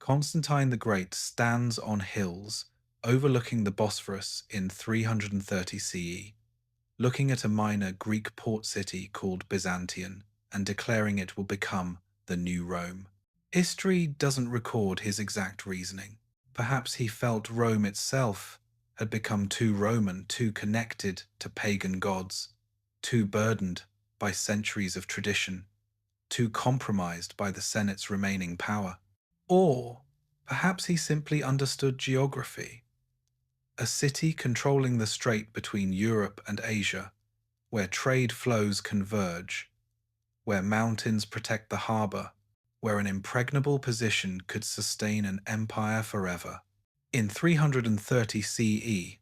Constantine the Great stands on hills overlooking the Bosphorus in 330 CE, looking at a minor Greek port city called Byzantine and declaring it will become the new Rome. History doesn't record his exact reasoning. Perhaps he felt Rome itself had become too Roman, too connected to pagan gods, too burdened by centuries of tradition, too compromised by the Senate's remaining power. Or perhaps he simply understood geography, a city controlling the strait between Europe and Asia, where trade flows converge, where mountains protect the harbor, where an impregnable position could sustain an empire forever. In 330 CE,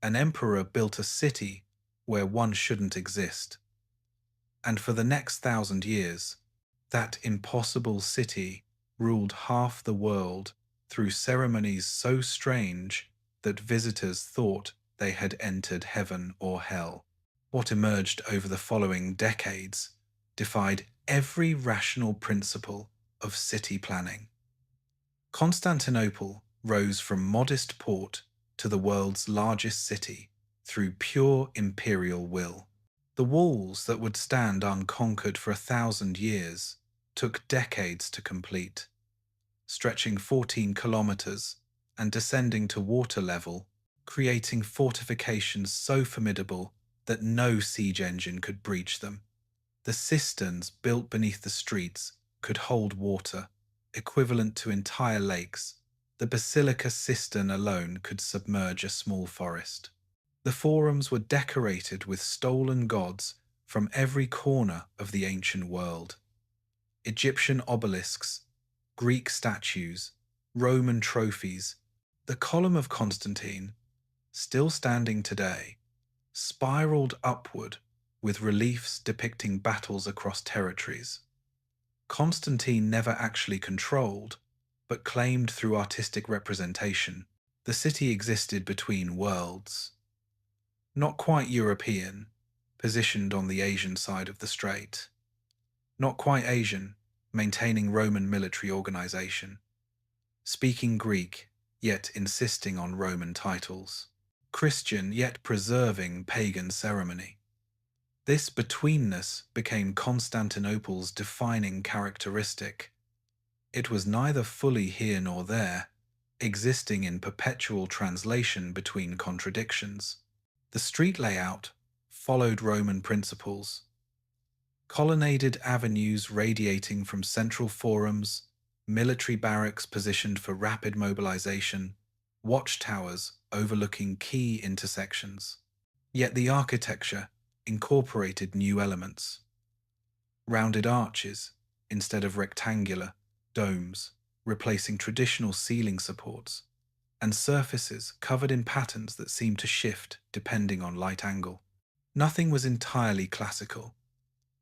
an emperor built a city where one shouldn't exist. And for the next 1,000 years, that impossible city ruled half the world through ceremonies so strange that visitors thought they had entered heaven or hell. What emerged over the following decades defied every rational principle of city planning. Constantinople rose from modest port to the world's largest city through pure imperial will. The walls that would stand unconquered for 1,000 years took decades to complete, stretching 14 kilometers and descending to water level, creating fortifications so formidable that no siege engine could breach them. The cisterns built beneath the streets could hold water, equivalent to entire lakes. The basilica cistern alone could submerge a small forest. The forums were decorated with stolen gods from every corner of the ancient world. Egyptian obelisks, Greek statues, Roman trophies. The Column of Constantine, still standing today, spiraled upward with reliefs depicting battles across territories. Constantine never actually controlled, but claimed through artistic representation. The city existed between worlds. Not quite European, positioned on the Asian side of the strait. Not quite Asian, maintaining Roman military organization. Speaking Greek, yet insisting on Roman titles. Christian, yet preserving pagan ceremony. This betweenness became Constantinople's defining characteristic. It was neither fully here nor there, existing in perpetual translation between contradictions. The street layout followed Roman principles. Colonnaded avenues radiating from central forums, military barracks positioned for rapid mobilization, watchtowers overlooking key intersections. Yet the architecture incorporated new elements. Rounded arches instead of rectangular domes, replacing traditional ceiling supports, and surfaces covered in patterns that seemed to shift depending on light angle. Nothing was entirely classical.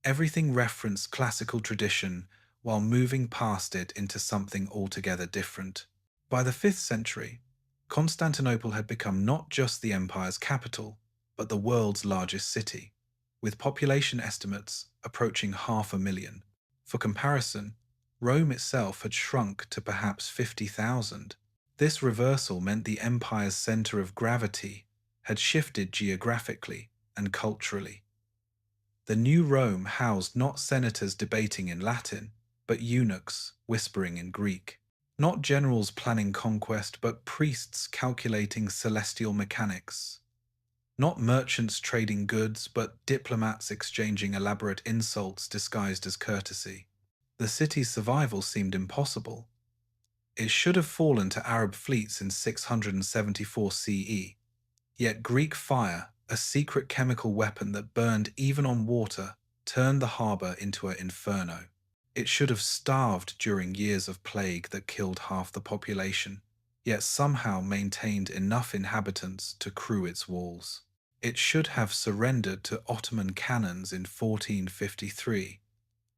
Everything referenced classical tradition while moving past it into something altogether different. By the 5th century, Constantinople had become not just the empire's capital, but the world's largest city, with population estimates approaching 500,000. For comparison, Rome itself had shrunk to perhaps 50,000. This reversal meant the empire's center of gravity had shifted geographically and culturally. The new Rome housed not senators debating in Latin, but eunuchs whispering in Greek. Not generals planning conquest, but priests calculating celestial mechanics. Not merchants trading goods, but diplomats exchanging elaborate insults disguised as courtesy. The city's survival seemed impossible. It should have fallen to Arab fleets in 674 CE, yet Greek fire, a secret chemical weapon that burned even on water, turned the harbour into an inferno. It should have starved during years of plague that killed half the population, yet somehow maintained enough inhabitants to crew its walls. It should have surrendered to Ottoman cannons in 1453,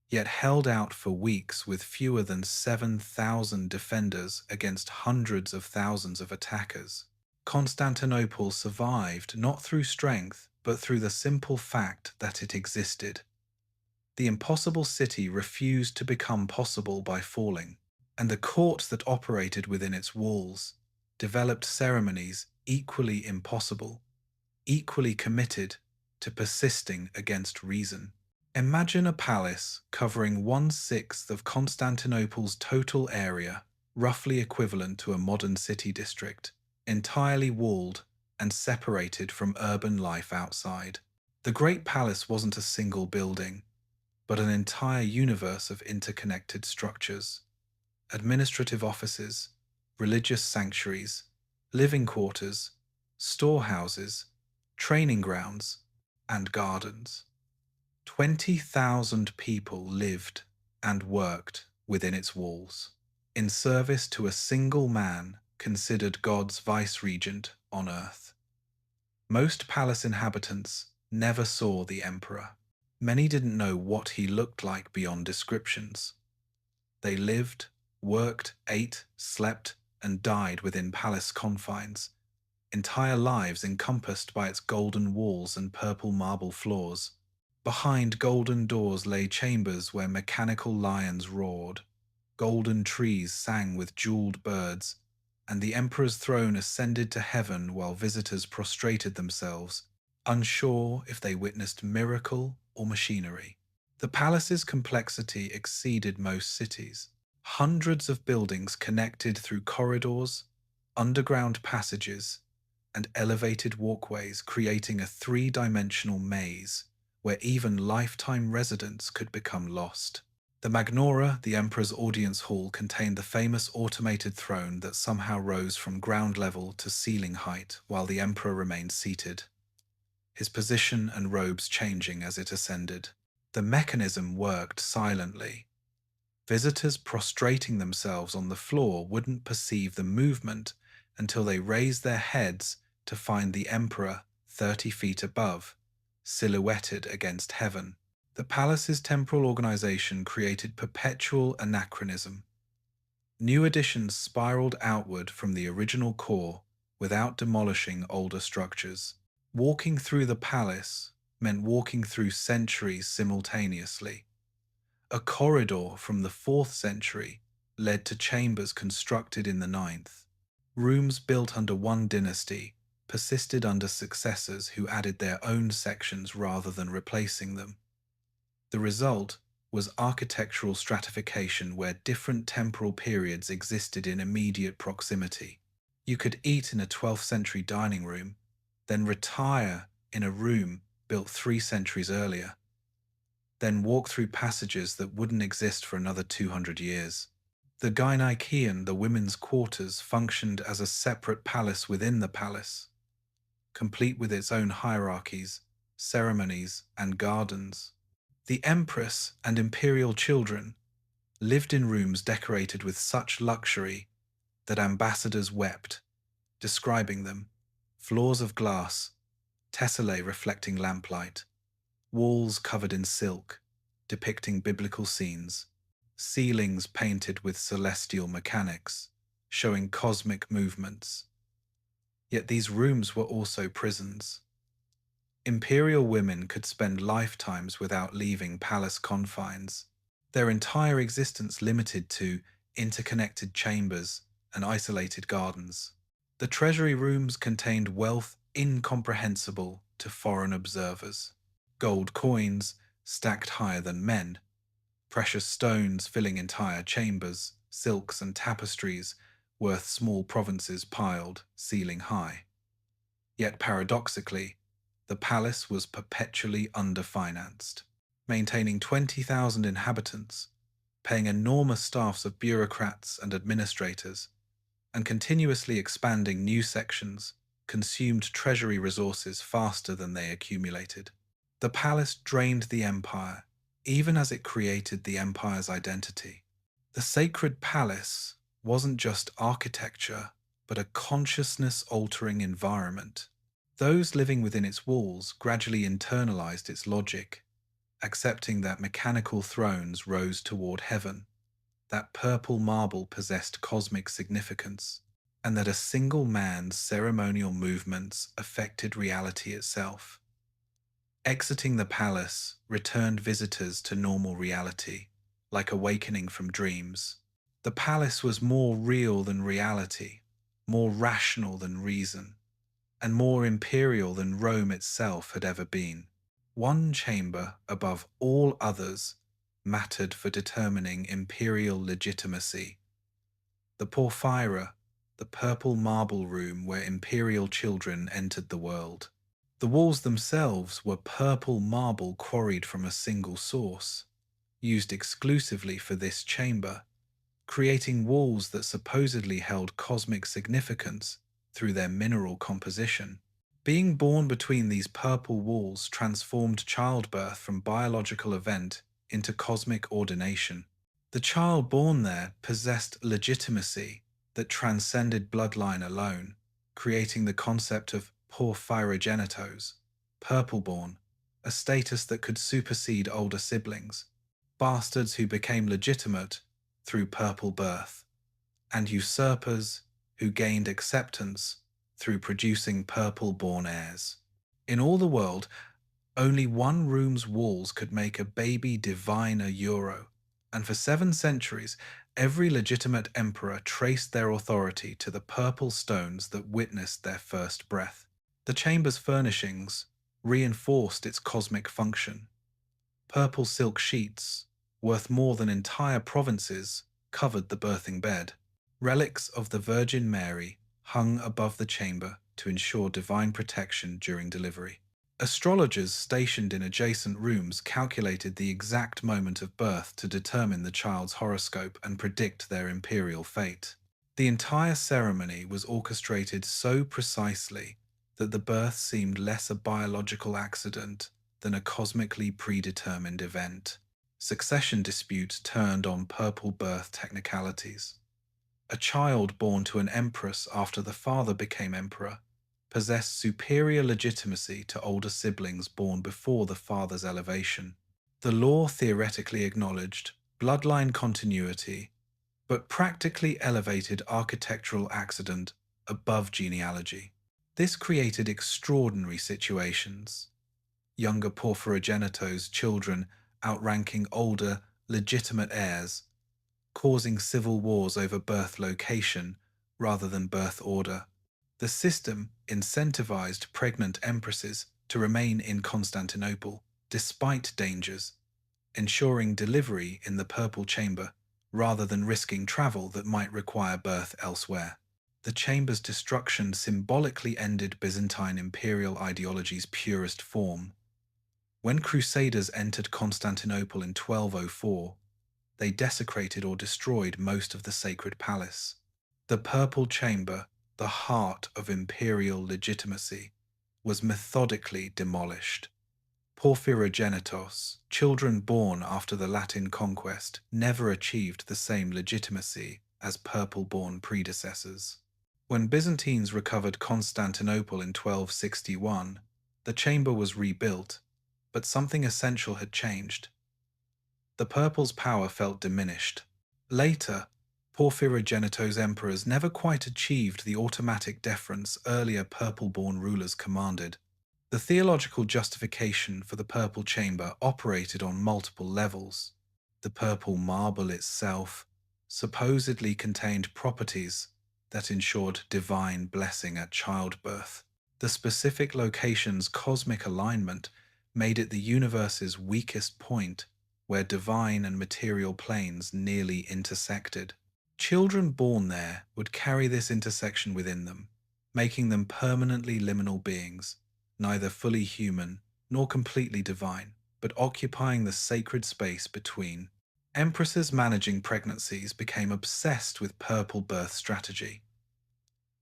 yet held out for weeks with fewer than 7,000 defenders against hundreds of thousands of attackers. Constantinople survived not through strength, but through the simple fact that it existed. The impossible city refused to become possible by falling. and the court that operated within its walls developed ceremonies equally impossible, equally committed to persisting against reason. Imagine a palace covering 1/6 of Constantinople's total area, roughly equivalent to a modern city district, entirely walled and separated from urban life outside. The Great Palace wasn't a single building, but an entire universe of interconnected structures: administrative offices, religious sanctuaries, living quarters, storehouses, training grounds, and gardens. 20,000 people lived and worked within its walls, in service to a single man considered God's vice-regent on earth. Most palace inhabitants never saw the emperor. Many didn't know what he looked like beyond descriptions. They lived, worked, ate, slept, and died within palace confines, entire lives encompassed by its golden walls and purple marble floors. Behind golden doors lay chambers where mechanical lions roared, golden trees sang with jeweled birds, and the emperor's throne ascended to heaven while visitors prostrated themselves, unsure if they witnessed miracle or machinery. The palace's complexity exceeded most cities. Hundreds of buildings connected through corridors, underground passages, and elevated walkways, creating a three-dimensional maze where even lifetime residents could become lost. The Magnora, the emperor's audience hall, contained the famous automated throne that somehow rose from ground level to ceiling height while the emperor remained seated, his position and robes changing as it ascended. The mechanism worked silently. Visitors prostrating themselves on the floor wouldn't perceive the movement until they raised their heads to find the emperor 30 feet above, silhouetted against heaven. The palace's temporal organization created perpetual anachronism. New additions spiraled outward from the original core without demolishing older structures. Walking through the palace meant walking through centuries simultaneously. A corridor from the 4th century led to chambers constructed in the 9th. Rooms built under one dynasty persisted under successors who added their own sections rather than replacing them. The result was architectural stratification where different temporal periods existed in immediate proximity. You could eat in a 12th century dining room, then retire in a room built 3 centuries earlier, then walk through passages that wouldn't exist for another 200 years. The Gynaikeon, the women's quarters, functioned as a separate palace within the palace, complete with its own hierarchies, ceremonies, and gardens. The empress and imperial children lived in rooms decorated with such luxury that ambassadors wept, describing them: floors of glass, tesselae reflecting lamplight, walls covered in silk, depicting biblical scenes, ceilings painted with celestial mechanics, showing cosmic movements. Yet these rooms were also prisons. Imperial women could spend lifetimes without leaving palace confines, their entire existence limited to interconnected chambers and isolated gardens. The treasury rooms contained wealth incomprehensible to foreign observers: gold coins stacked higher than men, precious stones filling entire chambers, silks and tapestries worth small provinces piled ceiling high. Yet paradoxically, the palace was perpetually underfinanced, maintaining 20,000 inhabitants, paying enormous staffs of bureaucrats and administrators, and continuously expanding new sections consumed treasury resources faster than they accumulated. The palace drained the empire, even as it created the empire's identity. The sacred palace wasn't just architecture, but a consciousness-altering environment. Those living within its walls gradually internalized its logic, accepting that mechanical thrones rose toward heaven, that purple marble possessed cosmic significance, and that a single man's ceremonial movements affected reality itself. Exiting the palace returned visitors to normal reality, like awakening from dreams. The palace was more real than reality, more rational than reason, and more imperial than Rome itself had ever been. One chamber above all others mattered for determining imperial legitimacy: the porphyra, the purple marble room where imperial children entered the world. The walls themselves were purple marble quarried from a single source, used exclusively for this chamber, creating walls that supposedly held cosmic significance through their mineral composition. Being born between these purple walls transformed childbirth from biological event into cosmic ordination. The child born there possessed legitimacy that transcended bloodline alone, creating the concept of porphyrogenitos, purple-born, a status that could supersede older siblings, bastards who became legitimate through purple birth, and usurpers who gained acceptance through producing purple-born heirs. In all the world, only one room's walls could make a baby divine a euro, and for 7 centuries, every legitimate emperor traced their authority to the purple stones that witnessed their first breath. The chamber's furnishings reinforced its cosmic function. Purple silk sheets, worth more than entire provinces, covered the birthing bed. Relics of the Virgin Mary hung above the chamber to ensure divine protection during delivery. Astrologers stationed in adjacent rooms calculated the exact moment of birth to determine the child's horoscope and predict their imperial fate. The entire ceremony was orchestrated so precisely that the birth seemed less a biological accident than a cosmically predetermined event. Succession disputes turned on purple birth technicalities. A child born to an empress after the father became emperor possessed superior legitimacy to older siblings born before the father's elevation. The law theoretically acknowledged bloodline continuity, but practically elevated architectural accident above genealogy. This created extraordinary situations: younger porphyrogenitos' children outranking older, legitimate heirs, causing civil wars over birth location rather than birth order. The system incentivized pregnant empresses to remain in Constantinople despite dangers, ensuring delivery in the purple chamber rather than risking travel that might require birth elsewhere. The chamber's destruction symbolically ended Byzantine imperial ideology's purest form. When Crusaders entered Constantinople in 1204, they desecrated or destroyed most of the sacred palace. The purple chamber, the heart of imperial legitimacy, was methodically demolished. Porphyrogenitos, children born after the Latin conquest, never achieved the same legitimacy as purple-born predecessors. When Byzantines recovered Constantinople in 1261, the chamber was rebuilt, but something essential had changed. The purple's power felt diminished. Later, Porphyrogenitos' emperors never quite achieved the automatic deference earlier purple-born rulers commanded. The theological justification for the purple chamber operated on multiple levels. The purple marble itself supposedly contained properties that ensured divine blessing at childbirth. The specific location's cosmic alignment made it the universe's weakest point, where divine and material planes nearly intersected. Children born there would carry this intersection within them, making them permanently liminal beings, neither fully human nor completely divine, but occupying the sacred space between. Empresses managing pregnancies became obsessed with purple birth strategy.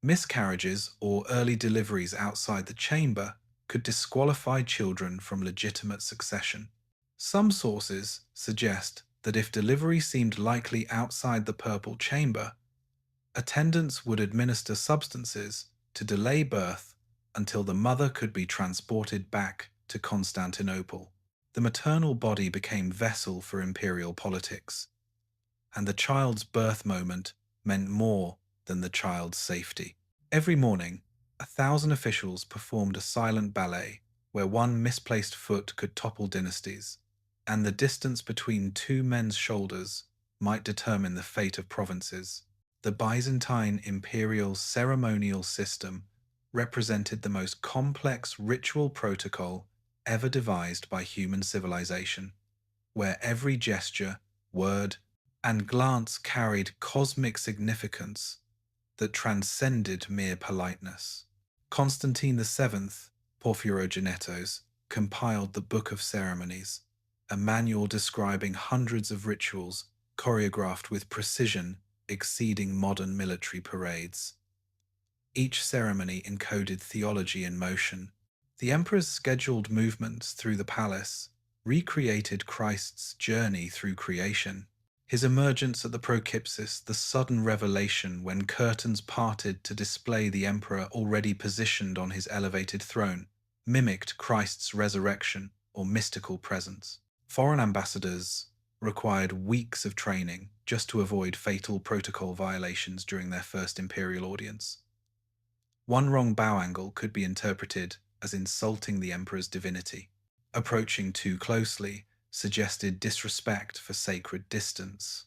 Miscarriages or early deliveries outside the chamber could disqualify children from legitimate succession. Some sources suggest that if delivery seemed likely outside the purple chamber, attendants would administer substances to delay birth until the mother could be transported back to Constantinople. The maternal body became vessel for imperial politics, and the child's birth moment meant more than the child's safety. Every morning, 1,000 officials performed a silent ballet where one misplaced foot could topple dynasties, and the distance between two men's shoulders might determine the fate of provinces. The Byzantine imperial ceremonial system represented the most complex ritual protocol ever devised by human civilization, where every gesture, word, and glance carried cosmic significance that transcended mere politeness. Constantine VII, Porphyrogenetos, compiled the Book of Ceremonies, a manual describing hundreds of rituals choreographed with precision exceeding modern military parades. Each ceremony encoded theology in motion. The emperor's scheduled movements through the palace recreated Christ's journey through creation. His emergence at the Prokypsis, the sudden revelation when curtains parted to display the emperor already positioned on his elevated throne, mimicked Christ's resurrection or mystical presence. Foreign ambassadors required weeks of training just to avoid fatal protocol violations during their first imperial audience. One wrong bow angle could be interpreted as insulting the emperor's divinity. Approaching too closely suggested disrespect for sacred distance.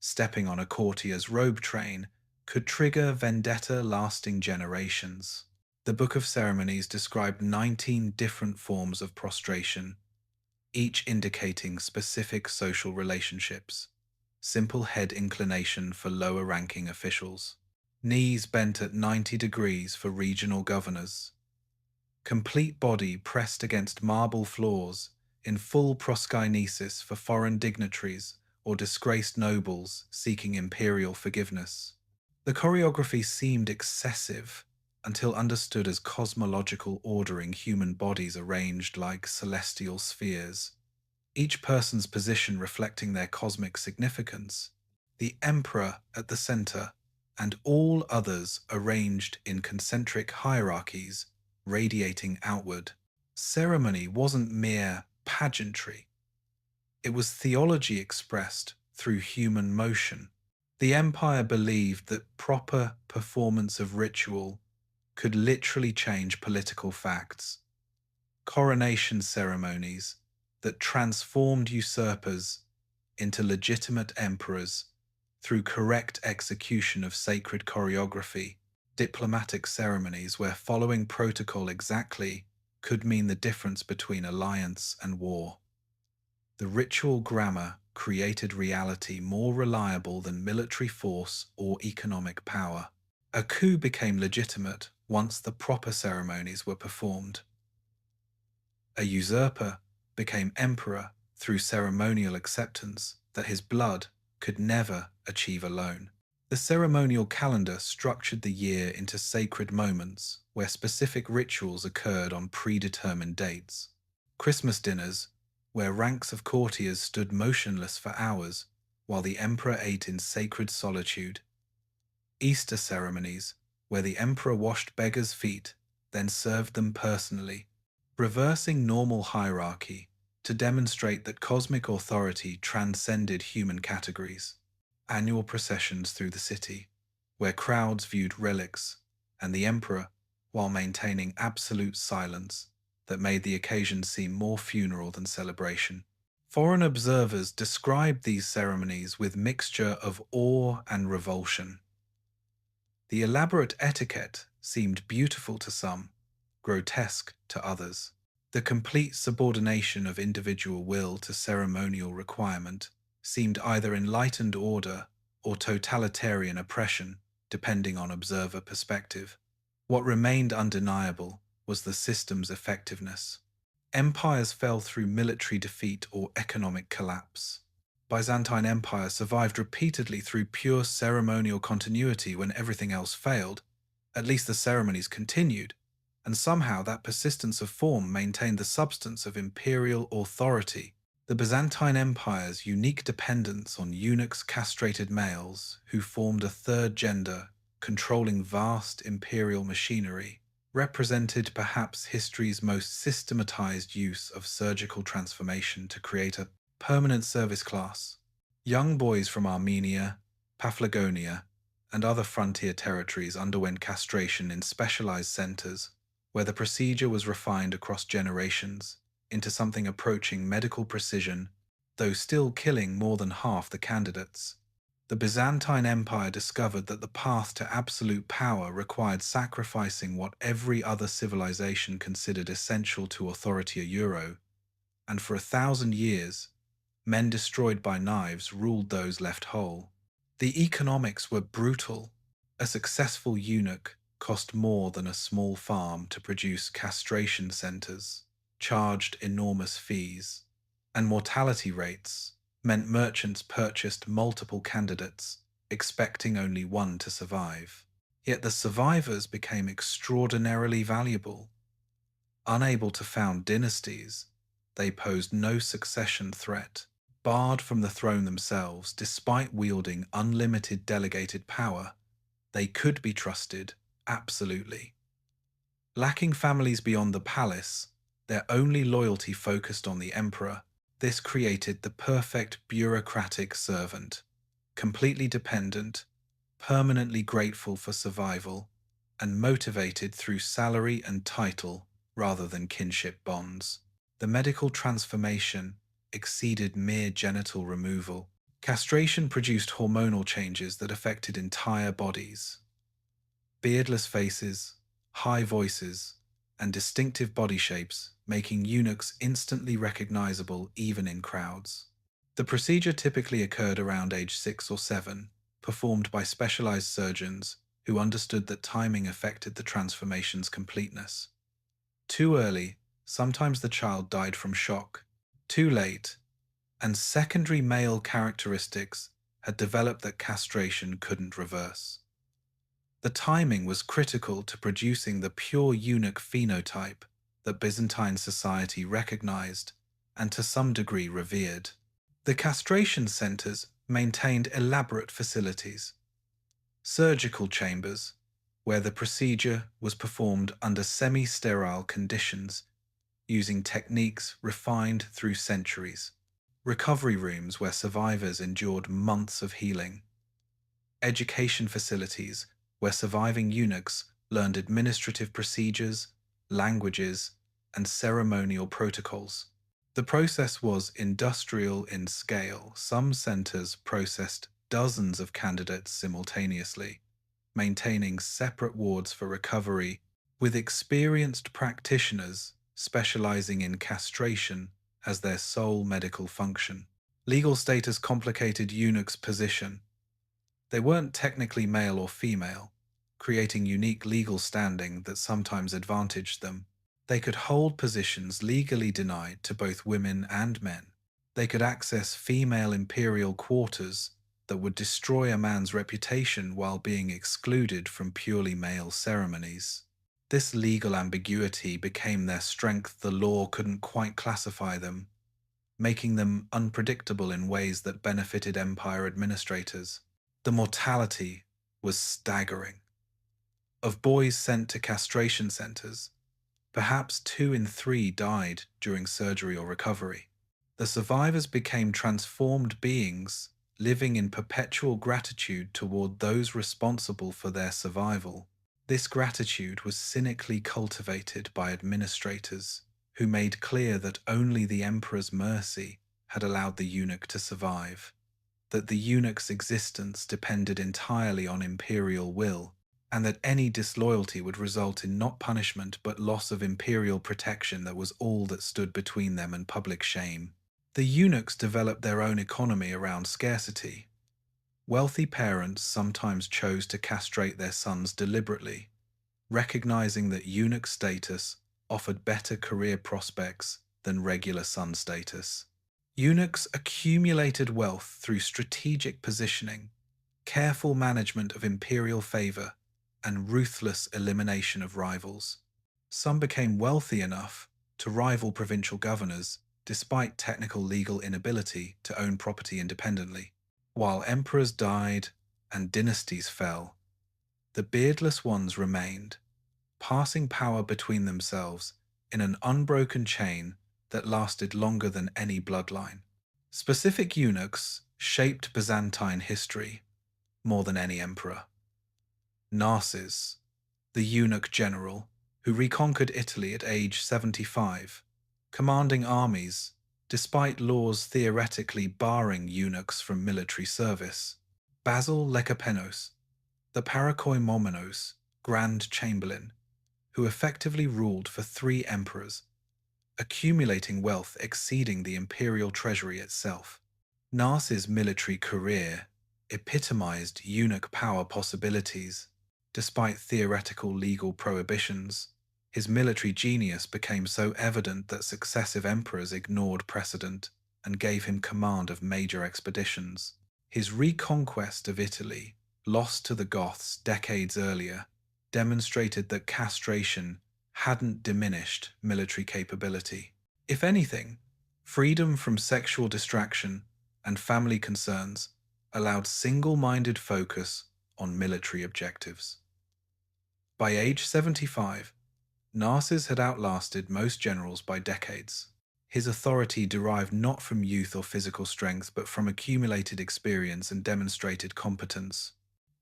Stepping on a courtier's robe train could trigger vendetta lasting generations. The Book of Ceremonies described 19 different forms of prostration, each indicating specific social relationships. Simple head inclination for lower-ranking officials. Knees bent at 90 degrees for regional governors. Complete body pressed against marble floors in full proskynesis for foreign dignitaries or disgraced nobles seeking imperial forgiveness. The choreography seemed excessive until understood as cosmological ordering human bodies arranged like celestial spheres, each person's position reflecting their cosmic significance, the emperor at the center, and all others arranged in concentric hierarchies radiating outward. Ceremony wasn't mere pageantry. It was theology expressed through human motion. The empire believed that proper performance of ritual could literally change political facts. Coronation ceremonies that transformed usurpers into legitimate emperors through correct execution of sacred choreography, diplomatic ceremonies where following protocol exactly could mean the difference between alliance and war. The ritual grammar created reality more reliable than military force or economic power. A coup became legitimate once the proper ceremonies were performed. A usurper became emperor through ceremonial acceptance that his blood could never achieve alone. The ceremonial calendar structured the year into sacred moments where specific rituals occurred on predetermined dates. Christmas dinners, where ranks of courtiers stood motionless for hours while the emperor ate in sacred solitude. Easter ceremonies, where the emperor washed beggars' feet, then served them personally, reversing normal hierarchy to demonstrate that cosmic authority transcended human categories. Annual processions through the city, where crowds viewed relics, and the emperor, while maintaining absolute silence, that made the occasion seem more funeral than celebration. Foreign observers described these ceremonies with mixture of awe and revulsion. The elaborate etiquette seemed beautiful to some, grotesque to others. The complete subordination of individual will to ceremonial requirement seemed either enlightened order or totalitarian oppression, depending on observer perspective. What remained undeniable was the system's effectiveness. Empires fell through military defeat or economic collapse. Byzantine Empire survived repeatedly through pure ceremonial continuity when everything else failed. At least the ceremonies continued, and somehow that persistence of form maintained the substance of imperial authority. The Byzantine Empire's unique dependence on eunuchs, castrated males, who formed a third gender controlling vast imperial machinery, represented perhaps history's most systematized use of surgical transformation to create a permanent service class. Young boys from Armenia, Paphlagonia, and other frontier territories underwent castration in specialized centers, where the procedure was refined across generations into something approaching medical precision though still killing more than half the candidates. The Byzantine Empire discovered that the path to absolute power required sacrificing what every other civilization considered essential to authority and for 1,000 years, men destroyed by knives ruled those left whole. The economics were brutal. A successful eunuch cost more than a small farm to produce castration centers, charged enormous fees, and mortality rates meant merchants purchased multiple candidates, expecting only one to survive. Yet the survivors became extraordinarily valuable. Unable to found dynasties, they posed no succession threat. Barred from the throne themselves, despite wielding unlimited delegated power, they could be trusted absolutely. Lacking families beyond the palace, their only loyalty focused on the emperor. This created the perfect bureaucratic servant, completely dependent, permanently grateful for survival, and motivated through salary and title rather than kinship bonds. The medical transformation exceeded mere genital removal. Castration produced hormonal changes that affected entire bodies. Beardless faces, high voices, and distinctive body shapes, making eunuchs instantly recognizable even in crowds. The procedure typically occurred around age 6 or 7, performed by specialized surgeons who understood that timing affected the transformation's completeness. Too early, sometimes the child died from shock. Too late, and secondary male characteristics had developed that castration couldn't reverse. The timing was critical to producing the pure eunuch phenotype that Byzantine society recognized and to some degree revered. The castration centers maintained elaborate facilities, surgical chambers, where the procedure was performed under semi-sterile conditions using techniques refined through centuries, recovery rooms where survivors endured months of healing, education facilities where surviving eunuchs learned administrative procedures, languages, and ceremonial protocols. The process was industrial in scale. Some centers processed dozens of candidates simultaneously, maintaining separate wards for recovery, with experienced practitioners specializing in castration as their sole medical function. Legal status complicated eunuchs' position. They weren't technically male or female, creating unique legal standing that sometimes advantaged them. They could hold positions legally denied to both women and men. They could access female imperial quarters that would destroy a man's reputation while being excluded from purely male ceremonies. This legal ambiguity became their strength. The law couldn't quite classify them, making them unpredictable in ways that benefited empire administrators. The mortality was staggering. Of boys sent to castration centers, perhaps 2 in 3 died during surgery or recovery. The survivors became transformed beings, living in perpetual gratitude toward those responsible for their survival. This gratitude was cynically cultivated by administrators, who made clear that only the emperor's mercy had allowed the eunuch to survive, that the eunuch's existence depended entirely on imperial will, and that any disloyalty would result in not punishment but loss of imperial protection that was all that stood between them and public shame. The eunuchs developed their own economy around scarcity. Wealthy parents sometimes chose to castrate their sons deliberately, recognizing that eunuch status offered better career prospects than regular son status. Eunuchs accumulated wealth through strategic positioning, careful management of imperial favor, and ruthless elimination of rivals. Some became wealthy enough to rival provincial governors, despite technical legal inability to own property independently. While emperors died and dynasties fell, the beardless ones remained, passing power between themselves in an unbroken chain that lasted longer than any bloodline. Specific eunuchs shaped Byzantine history more than any emperor. Narses, the eunuch general who reconquered Italy at age 75, commanding armies despite laws theoretically barring eunuchs from military service. Basil Lecapenus, the Parakoimomenos Grand Chamberlain, who effectively ruled for 3 emperors, accumulating wealth exceeding the imperial treasury itself. Narses' military career epitomized eunuch power possibilities. Despite theoretical legal prohibitions, his military genius became so evident that successive emperors ignored precedent and gave him command of major expeditions. His reconquest of Italy, lost to the Goths decades earlier, demonstrated that castration hadn't diminished military capability. If anything, freedom from sexual distraction and family concerns allowed single-minded focus on military objectives. By age 75, Narses had outlasted most generals by decades. His authority derived not from youth or physical strength, but from accumulated experience and demonstrated competence.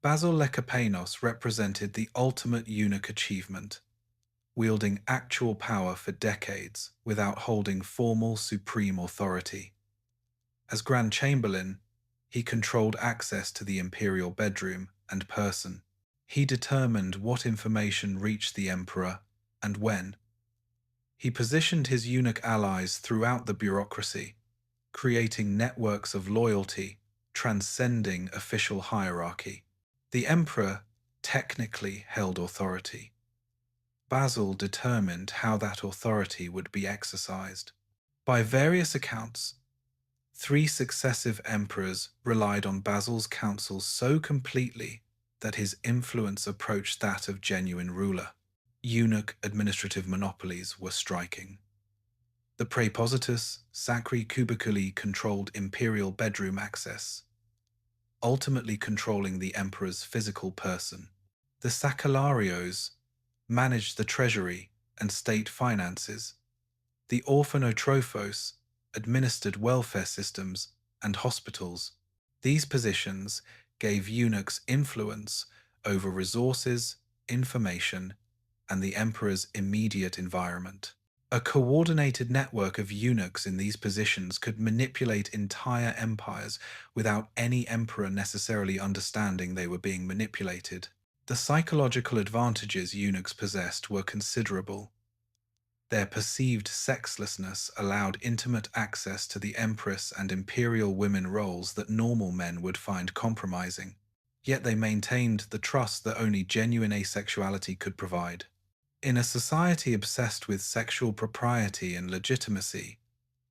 Basil Lecapenus represented the ultimate eunuch achievement, wielding actual power for decades without holding formal supreme authority. As Grand Chamberlain, he controlled access to the imperial bedroom and person. He determined what information reached the emperor and when. He positioned his eunuch allies throughout the bureaucracy, creating networks of loyalty transcending official hierarchy. The emperor technically held authority. Basil determined how that authority would be exercised. By various accounts, 3 successive emperors relied on Basil's counsels so completely that his influence approached that of genuine ruler. Eunuch administrative monopolies were striking. The praepositus sacri cubiculi controlled imperial bedroom access, ultimately controlling the emperor's physical person. The sacellarios managed the treasury and state finances. The orphanotrophos administered welfare systems and hospitals. These positions gave eunuchs influence over resources, information, and the emperor's immediate environment. A coordinated network of eunuchs in these positions could manipulate entire empires without any emperor necessarily understanding they were being manipulated. The psychological advantages eunuchs possessed were considerable. Their perceived sexlessness allowed intimate access to the empress and imperial women roles that normal men would find compromising. Yet they maintained the trust that only genuine asexuality could provide. In a society obsessed with sexual propriety and legitimacy,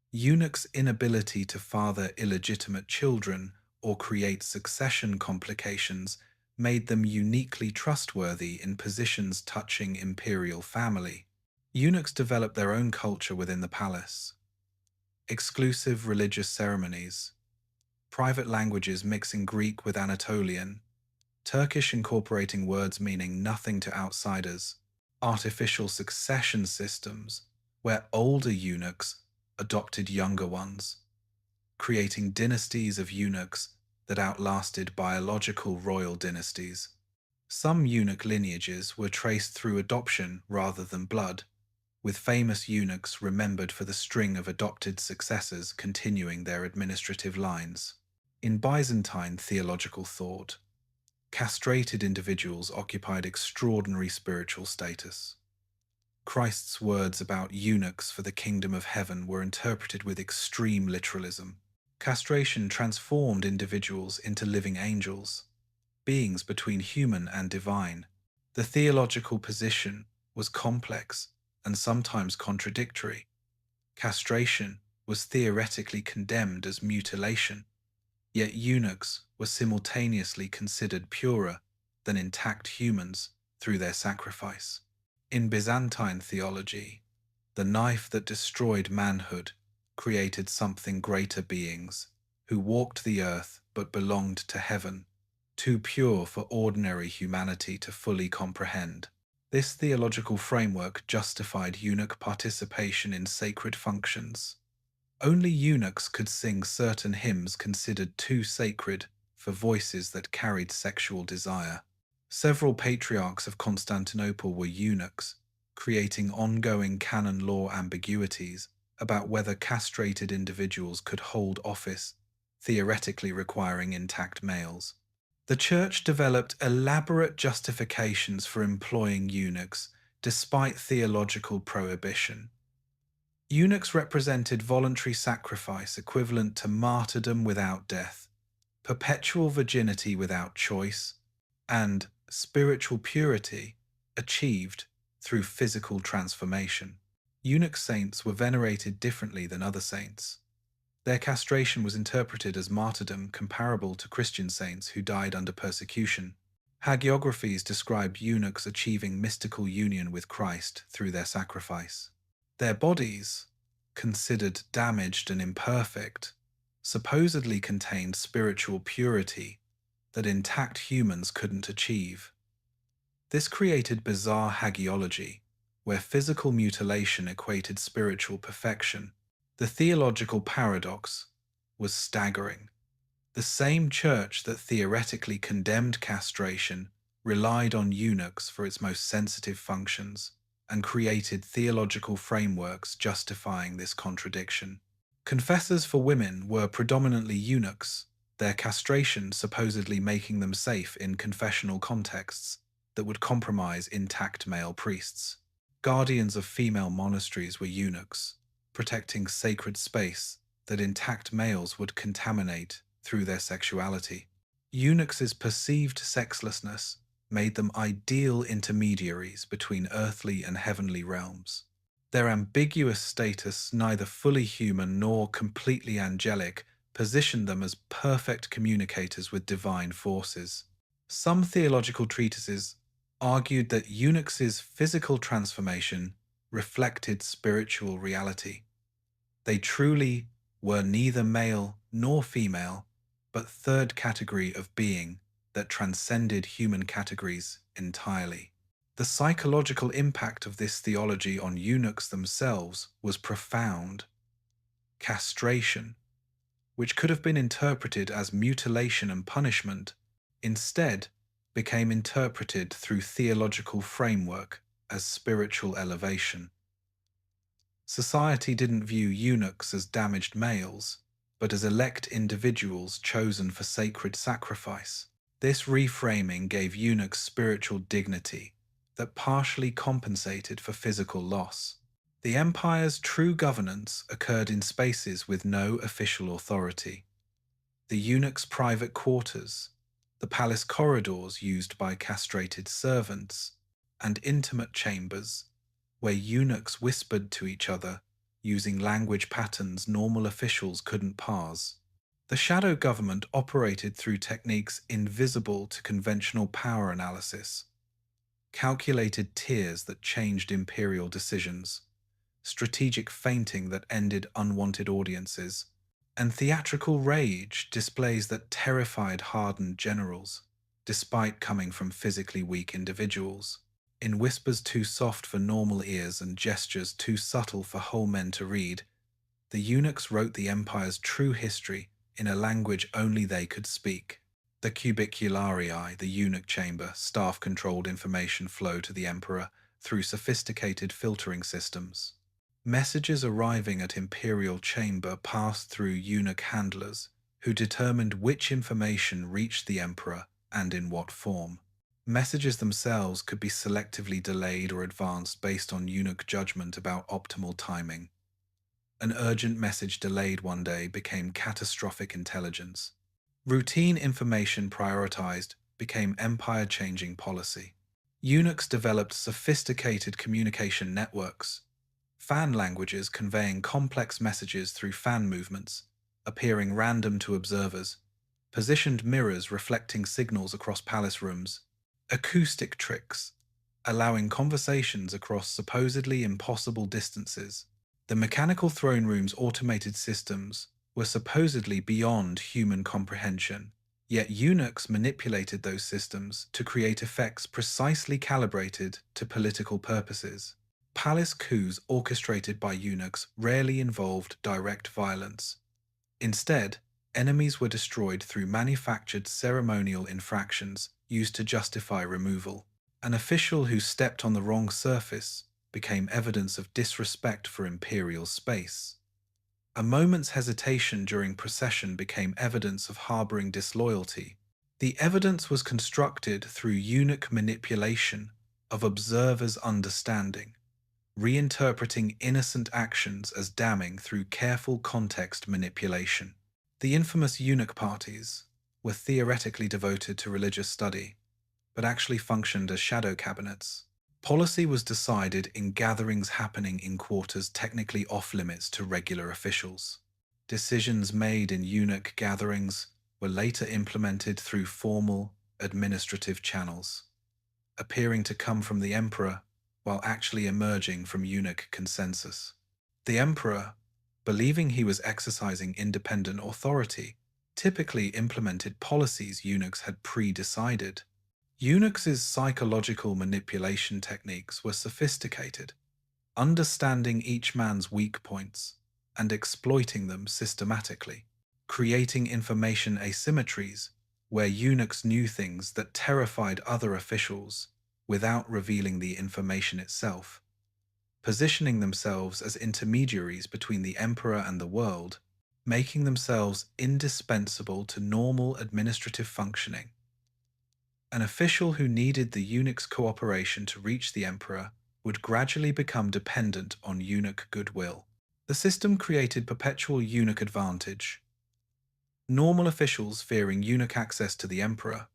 eunuchs' inability to father illegitimate children or create succession complications made them uniquely trustworthy in positions touching imperial family. Eunuchs developed their own culture within the palace. Exclusive religious ceremonies, private languages mixing Greek with Anatolian, Turkish incorporating words meaning nothing to outsiders, artificial succession systems where older eunuchs adopted younger ones, creating dynasties of eunuchs that outlasted biological royal dynasties. Some eunuch lineages were traced through adoption rather than blood, with famous eunuchs remembered for the string of adopted successors continuing their administrative lines. In Byzantine theological thought, castrated individuals occupied extraordinary spiritual status. Christ's words about eunuchs for the kingdom of heaven were interpreted with extreme literalism. Castration transformed individuals into living angels, beings between human and divine. The theological position was complex and sometimes contradictory. Castration was theoretically condemned as mutilation, yet eunuchs were simultaneously considered purer than intact humans through their sacrifice. In Byzantine theology, the knife that destroyed manhood created something greater beings who walked the earth but belonged to heaven, too pure for ordinary humanity to fully comprehend. This theological framework justified eunuch participation in sacred functions. Only eunuchs could sing certain hymns considered too sacred for voices that carried sexual desire. Several patriarchs of Constantinople were eunuchs, creating ongoing canon law ambiguities about whether castrated individuals could hold office, theoretically requiring intact males. The church developed elaborate justifications for employing eunuchs despite theological prohibition. Eunuchs represented voluntary sacrifice equivalent to martyrdom without death, perpetual virginity without choice, and spiritual purity achieved through physical transformation. Eunuch saints were venerated differently than other saints. Their castration was interpreted as martyrdom comparable to Christian saints who died under persecution. Hagiographies describe eunuchs achieving mystical union with Christ through their sacrifice. Their bodies, considered damaged and imperfect, supposedly contained spiritual purity that intact humans couldn't achieve. This created bizarre hagiology, where physical mutilation equated spiritual perfection. The theological paradox was staggering. The same church that theoretically condemned castration relied on eunuchs for its most sensitive functions and created theological frameworks justifying this contradiction. Confessors for women were predominantly eunuchs, their castration supposedly making them safe in confessional contexts that would compromise intact male priests. Guardians of female monasteries were eunuchs, protecting sacred space that intact males would contaminate through their sexuality. Eunuchs' perceived sexlessness made them ideal intermediaries between earthly and heavenly realms. Their ambiguous status, neither fully human nor completely angelic, positioned them as perfect communicators with divine forces. Some theological treatises argued that eunuchs' physical transformation reflected spiritual reality. They truly were neither male nor female, but third category of being that transcended human categories entirely. The psychological impact of this theology on eunuchs themselves was profound. Castration, which could have been interpreted as mutilation and punishment, instead became interpreted through theological framework as spiritual elevation. Society didn't view eunuchs as damaged males, but as elect individuals chosen for sacred sacrifice. This reframing gave eunuchs spiritual dignity that partially compensated for physical loss. The empire's true governance occurred in spaces with no official authority. The eunuchs' private quarters, the palace corridors used by castrated servants, and intimate chambers where eunuchs whispered to each other using language patterns normal officials couldn't parse. The shadow government operated through techniques invisible to conventional power analysis, calculated tiers that changed imperial decisions, strategic feinting that ended unwanted audiences, and theatrical rage displays that terrified hardened generals, despite coming from physically weak individuals. In whispers too soft for normal ears and gestures too subtle for whole men to read, the eunuchs wrote the empire's true history in a language only they could speak. The cubicularii, the eunuch chamber, staff-controlled information flow to the emperor through sophisticated filtering systems. Messages arriving at imperial chamber passed through eunuch handlers, who determined which information reached the emperor and in what form. Messages themselves could be selectively delayed or advanced based on eunuch judgment about optimal timing. An urgent message delayed one day became catastrophic intelligence. Routine information prioritized became empire-changing policy. Eunuchs developed sophisticated communication networks, fan languages conveying complex messages through fan movements, appearing random to observers, positioned mirrors reflecting signals across palace rooms, acoustic tricks, allowing conversations across supposedly impossible distances. The mechanical throne room's automated systems were supposedly beyond human comprehension, yet eunuchs manipulated those systems to create effects precisely calibrated to political purposes. Palace coups orchestrated by eunuchs rarely involved direct violence. Instead, enemies were destroyed through manufactured ceremonial infractions used to justify removal. An official who stepped on the wrong surface became evidence of disrespect for imperial space. A moment's hesitation during procession became evidence of harboring disloyalty. The evidence was constructed through eunuch manipulation of observers' understanding, reinterpreting innocent actions as damning through careful context manipulation. The infamous eunuch parties were theoretically devoted to religious study, but actually functioned as shadow cabinets. Policy was decided in gatherings happening in quarters technically off-limits to regular officials. Decisions made in eunuch gatherings were later implemented through formal, administrative channels, appearing to come from the emperor while actually emerging from eunuch consensus. The emperor, believing he was exercising independent authority, typically implemented policies eunuchs had pre-decided. Eunuchs' psychological manipulation techniques were sophisticated, understanding each man's weak points and exploiting them systematically, creating information asymmetries where eunuchs knew things that terrified other officials without revealing the information itself, positioning themselves as intermediaries between the emperor and the world, making themselves indispensable to normal administrative functioning. An official who needed the eunuch's cooperation to reach the emperor would gradually become dependent on eunuch goodwill. The system created perpetual eunuch advantage. Normal officials fearing eunuch access to the emperor,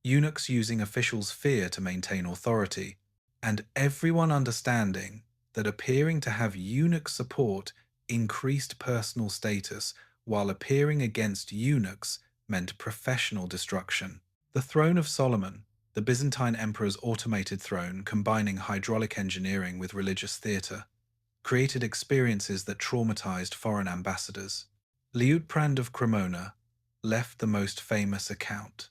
eunuchs using officials' fear to maintain authority, and everyone understanding that appearing to have eunuch support increased personal status, while appearing against eunuchs meant professional destruction. The throne of Solomon, the Byzantine emperor's automated throne combining hydraulic engineering with religious theatre, created experiences that traumatized foreign ambassadors. Liutprand of Cremona left the most famous account,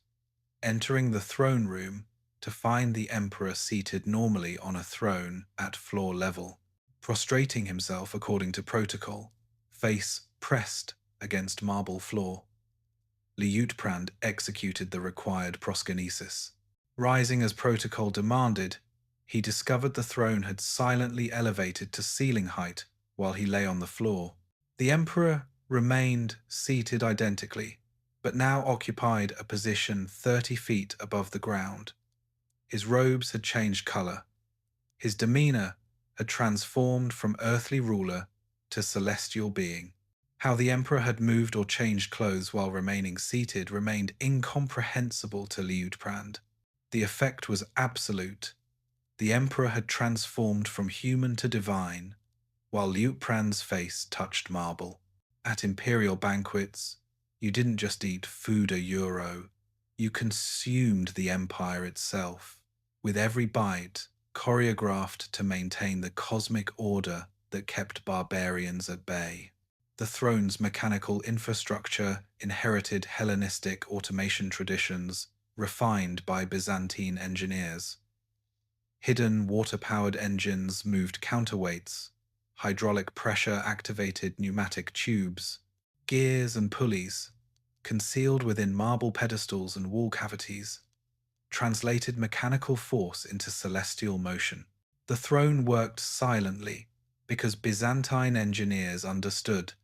entering the throne room to find the emperor seated normally on a throne at floor level, prostrating himself according to protocol, face pressed against marble floor. Liutprand executed the required proskynesis. Rising as protocol demanded, he discovered the throne had silently elevated to ceiling height while he lay on the floor. The emperor remained seated identically, but now occupied a position 30 feet above the ground. His robes had changed color. His demeanor had transformed from earthly ruler to celestial being. How the emperor had moved or changed clothes while remaining seated remained incomprehensible to Liutprand. The effect was absolute. The emperor had transformed from human to divine, while Liutprand's face touched marble. At imperial banquets, you didn't just eat food a euro, you consumed the empire itself, with every bite choreographed to maintain the cosmic order that kept barbarians at bay. The throne's mechanical infrastructure inherited Hellenistic automation traditions refined by Byzantine engineers. Hidden water-powered engines moved counterweights, hydraulic pressure-activated pneumatic tubes, gears and pulleys, concealed within marble pedestals and wall cavities, translated mechanical force into celestial motion. The throne worked silently because Byzantine engineers understood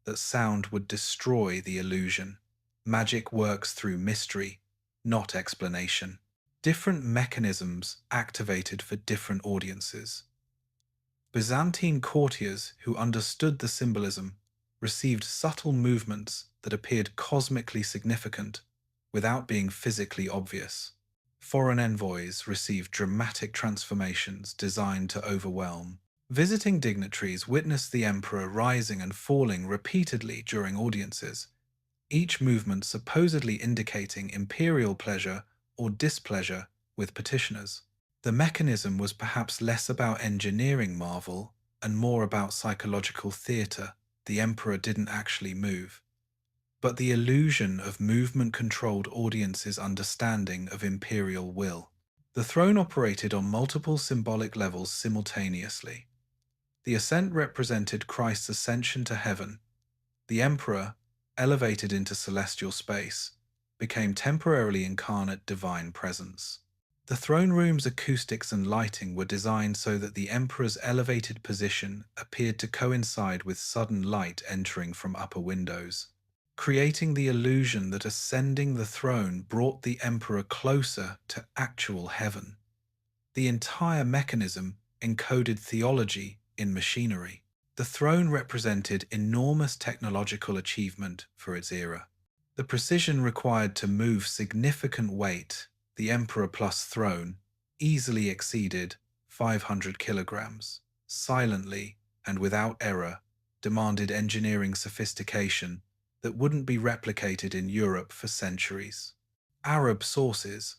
that sound would destroy the illusion. Magic works through mystery, not explanation. Different mechanisms activated for different audiences. Byzantine courtiers who understood the symbolism received subtle movements that appeared cosmically significant without being physically obvious. Foreign envoys received dramatic transformations designed to overwhelm. Visiting dignitaries witnessed the emperor rising and falling repeatedly during audiences, each movement supposedly indicating imperial pleasure or displeasure with petitioners. The mechanism was perhaps less about engineering marvel and more about psychological theatre. The emperor didn't actually move, but the illusion of movement-controlled audiences' understanding of imperial will. The throne operated on multiple symbolic levels simultaneously. The ascent represented Christ's ascension to heaven. The emperor, elevated into celestial space, became temporarily incarnate divine presence. The throne room's acoustics and lighting were designed so that the emperor's elevated position appeared to coincide with sudden light entering from upper windows, creating the illusion that ascending the throne brought the emperor closer to actual heaven. The entire mechanism encoded theology in machinery. The throne represented enormous technological achievement for its era. The precision required to move significant weight, the emperor plus throne, easily exceeded 500 kilograms, silently and without error, demanded engineering sophistication that wouldn't be replicated in Europe for centuries. Arab sources,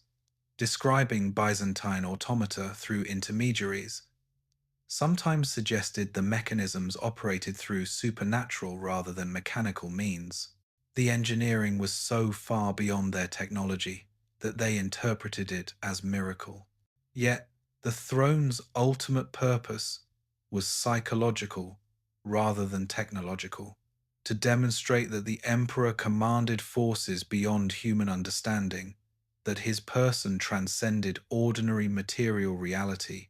describing Byzantine automata through intermediaries, sometimes suggested the mechanisms operated through supernatural rather than mechanical means. The engineering was so far beyond their technology that they interpreted it as miracle. Yet, the throne's ultimate purpose was psychological rather than technological, to demonstrate that the emperor commanded forces beyond human understanding, that his person transcended ordinary material reality,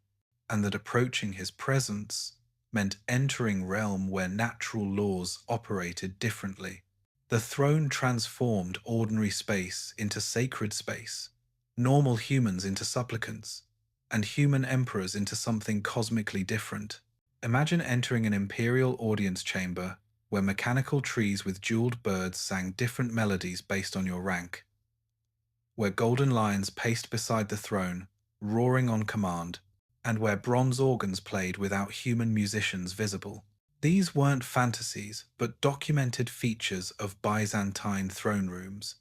and that approaching his presence meant entering realm where natural laws operated differently. The throne transformed ordinary space into sacred space, normal humans into supplicants, and human emperors into something cosmically different. Imagine entering an imperial audience chamber where mechanical trees with jeweled birds sang different melodies based on your rank, where golden lions paced beside the throne, roaring on command, and where bronze organs played without human musicians visible. These weren't fantasies, but documented features of Byzantine throne rooms,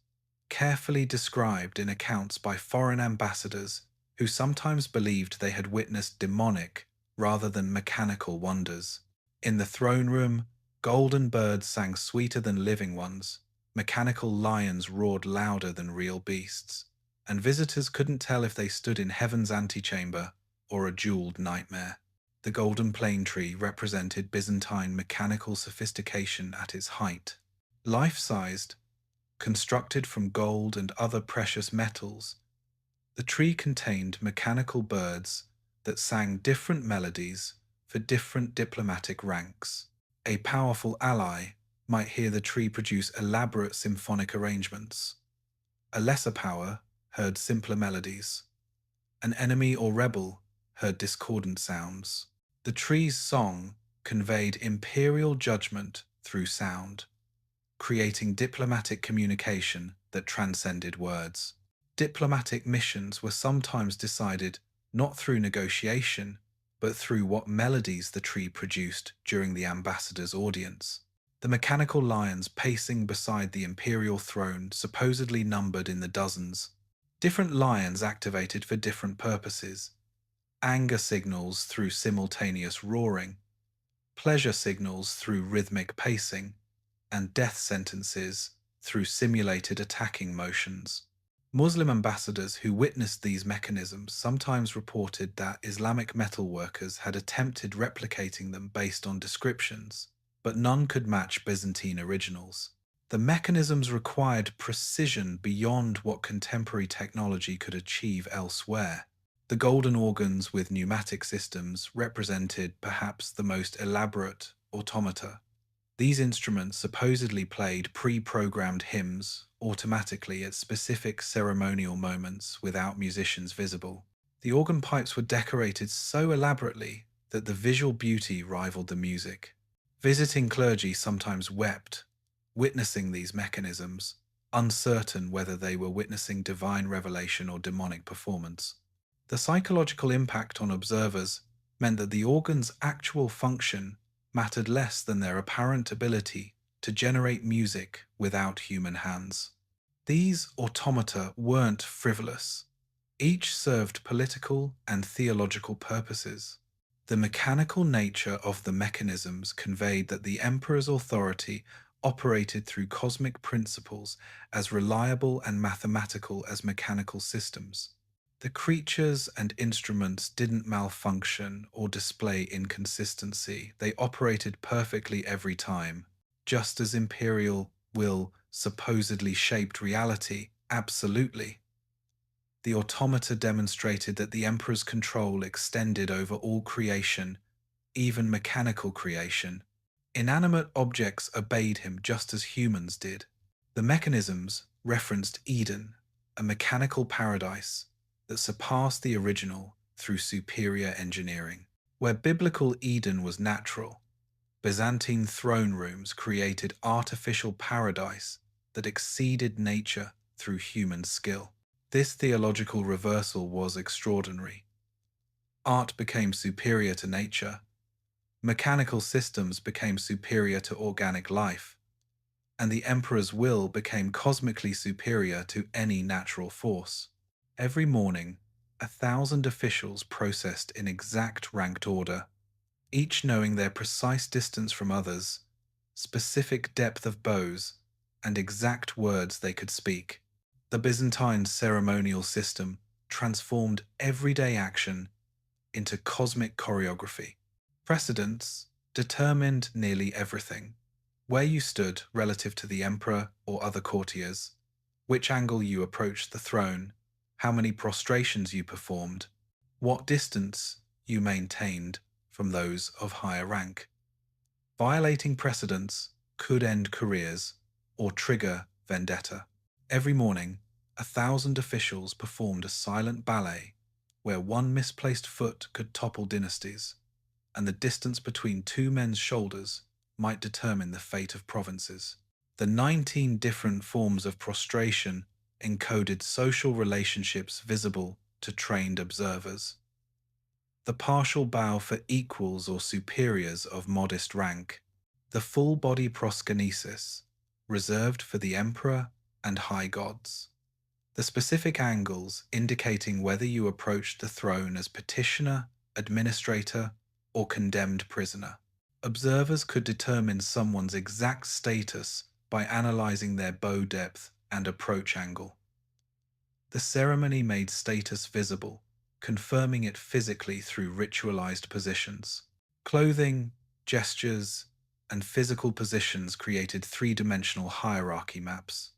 carefully described in accounts by foreign ambassadors who sometimes believed they had witnessed demonic rather than mechanical wonders. In the throne room, golden birds sang sweeter than living ones, mechanical lions roared louder than real beasts, and visitors couldn't tell if they stood in heaven's antechamber or a jeweled nightmare. The golden plane tree represented Byzantine mechanical sophistication at its height. Life-sized, constructed from gold and other precious metals, the tree contained mechanical birds that sang different melodies for different diplomatic ranks. A powerful ally might hear the tree produce elaborate symphonic arrangements. A lesser power heard simpler melodies. An enemy or rebel heard discordant sounds. The tree's song conveyed imperial judgment through sound, creating diplomatic communication that transcended words. Diplomatic missions were sometimes decided not through negotiation, but through what melodies the tree produced during the ambassador's audience. The mechanical lions pacing beside the imperial throne supposedly numbered in the dozens. Different lions activated for different purposes: anger signals through simultaneous roaring, pleasure signals through rhythmic pacing, and death sentences through simulated attacking motions. Muslim ambassadors who witnessed these mechanisms sometimes reported that Islamic metalworkers had attempted replicating them based on descriptions, but none could match Byzantine originals. The mechanisms required precision beyond what contemporary technology could achieve elsewhere. The golden organs with pneumatic systems represented perhaps the most elaborate automata. These instruments supposedly played pre-programmed hymns automatically at specific ceremonial moments without musicians visible. The organ pipes were decorated so elaborately that the visual beauty rivaled the music. Visiting clergy sometimes wept, witnessing these mechanisms, uncertain whether they were witnessing divine revelation or demonic performance. The psychological impact on observers meant that the organ's actual function mattered less than their apparent ability to generate music without human hands. These automata weren't frivolous. Each served political and theological purposes. The mechanical nature of the mechanisms conveyed that the emperor's authority operated through cosmic principles as reliable and mathematical as mechanical systems. The creatures and instruments didn't malfunction or display inconsistency. They operated perfectly every time. Just as imperial will supposedly shaped reality, absolutely. The automata demonstrated that the emperor's control extended over all creation, even mechanical creation. Inanimate objects obeyed him just as humans did. The mechanisms referenced Eden, a mechanical paradise that surpassed the original through superior engineering. Where biblical Eden was natural, Byzantine throne rooms created artificial paradise that exceeded nature through human skill. This theological reversal was extraordinary. Art became superior to nature, mechanical systems became superior to organic life, and the emperor's will became cosmically superior to any natural force. Every morning, 1,000 officials processed in exact ranked order, each knowing their precise distance from others, specific depth of bows, and exact words they could speak. The Byzantine ceremonial system transformed everyday action into cosmic choreography. Precedence determined nearly everything: where you stood relative to the emperor or other courtiers, which angle you approached the throne, how many prostrations you performed, what distance you maintained from those of higher rank. Violating precedence could end careers or trigger vendetta. Every morning, 1,000 officials performed a silent ballet where one misplaced foot could topple dynasties, and the distance between two men's shoulders might determine the fate of provinces. The 19 different forms of prostration encoded social relationships visible to trained observers. The partial bow for equals or superiors of modest rank. The full-body proskynesis, reserved for the emperor and high gods. The specific angles indicating whether you approached the throne as petitioner, administrator, or condemned prisoner. Observers could determine someone's exact status by analyzing their bow depth and approach angle. The ceremony made status visible, confirming it physically through ritualized positions. Clothing, gestures, and physical positions created three-dimensional hierarchy maps.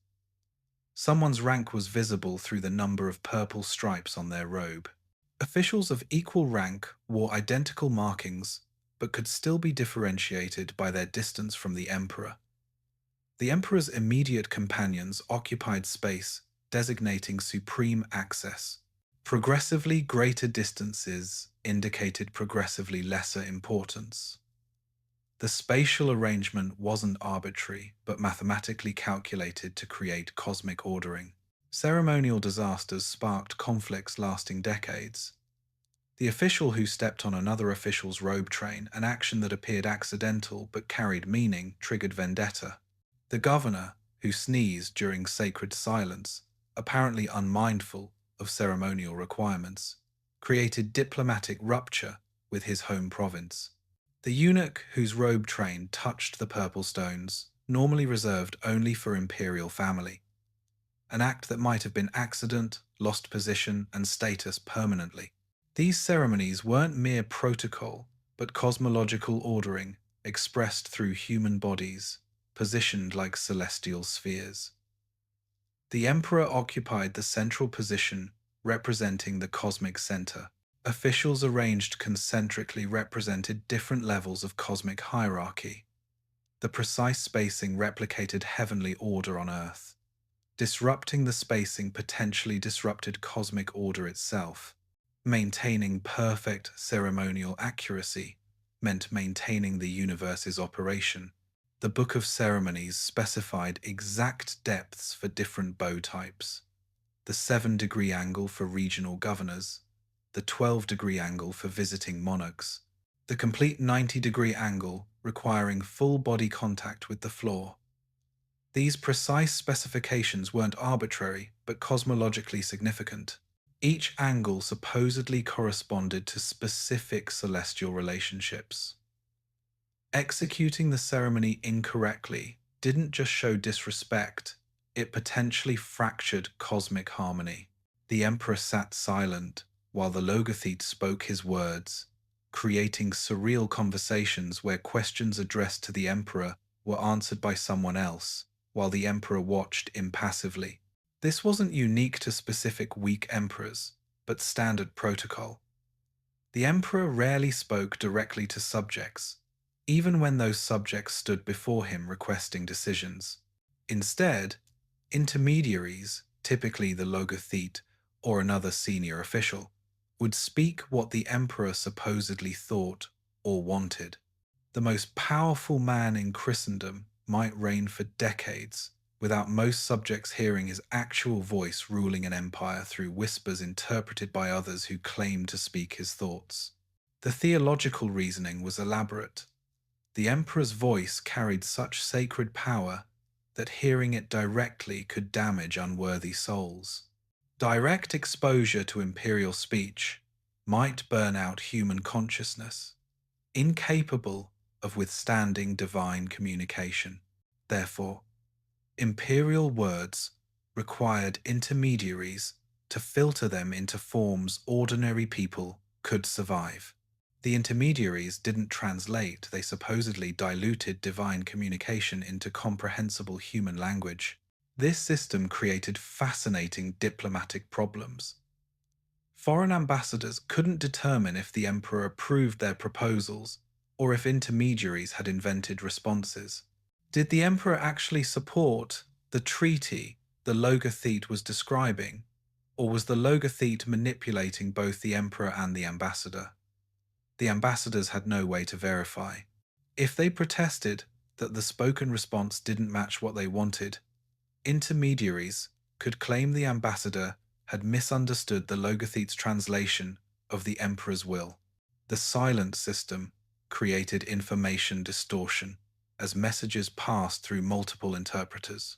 Someone's rank was visible through the number of purple stripes on their robe. Officials of equal rank wore identical markings, but could still be differentiated by their distance from the emperor. The emperor's immediate companions occupied space, designating supreme access. Progressively greater distances indicated progressively lesser importance. The spatial arrangement wasn't arbitrary, but mathematically calculated to create cosmic ordering. Ceremonial disasters sparked conflicts lasting decades. The official who stepped on another official's robe train, an action that appeared accidental but carried meaning, triggered vendetta. The governor who sneezed during sacred silence, apparently unmindful of ceremonial requirements, created diplomatic rupture with his home province. The eunuch whose robe train touched the purple stones, normally reserved only for imperial family. An act that might have been accident, lost position, and status permanently. These ceremonies weren't mere protocol, but cosmological ordering expressed through human bodies, positioned like celestial spheres. The emperor occupied the central position, representing the cosmic center. Officials arranged concentrically represented different levels of cosmic hierarchy. The precise spacing replicated heavenly order on Earth. Disrupting the spacing potentially disrupted cosmic order itself. Maintaining perfect ceremonial accuracy meant maintaining the universe's operation. The Book of Ceremonies specified exact depths for different bow types. The 7-degree angle for regional governors, the 12-degree angle for visiting monarchs, the complete 90-degree angle requiring full body contact with the floor. These precise specifications weren't arbitrary, but cosmologically significant. Each angle supposedly corresponded to specific celestial relationships. Executing the ceremony incorrectly didn't just show disrespect, it potentially fractured cosmic harmony. The emperor sat silent, while the logothete spoke his words, creating surreal conversations where questions addressed to the emperor were answered by someone else, while the emperor watched impassively. This wasn't unique to specific weak emperors, but standard protocol. The emperor rarely spoke directly to subjects, even when those subjects stood before him requesting decisions. Instead, intermediaries, typically the logothete or another senior official, would speak what the emperor supposedly thought or wanted. The most powerful man in Christendom might reign for decades without most subjects hearing his actual voice ruling an empire through whispers interpreted by others who claimed to speak his thoughts. The theological reasoning was elaborate. The emperor's voice carried such sacred power that hearing it directly could damage unworthy souls. Direct exposure to imperial speech might burn out human consciousness, incapable of withstanding divine communication. Therefore, imperial words required intermediaries to filter them into forms ordinary people could survive. The intermediaries didn't translate, they supposedly diluted divine communication into comprehensible human language. This system created fascinating diplomatic problems. Foreign ambassadors couldn't determine if the emperor approved their proposals or if intermediaries had invented responses. Did the emperor actually support the treaty the logothete was describing, or was the logothete manipulating both the emperor and the ambassador? The ambassadors had no way to verify. If they protested that the spoken response didn't match what they wanted, intermediaries could claim the ambassador had misunderstood the logothete's translation of the emperor's will. The silent system created information distortion as messages passed through multiple interpreters.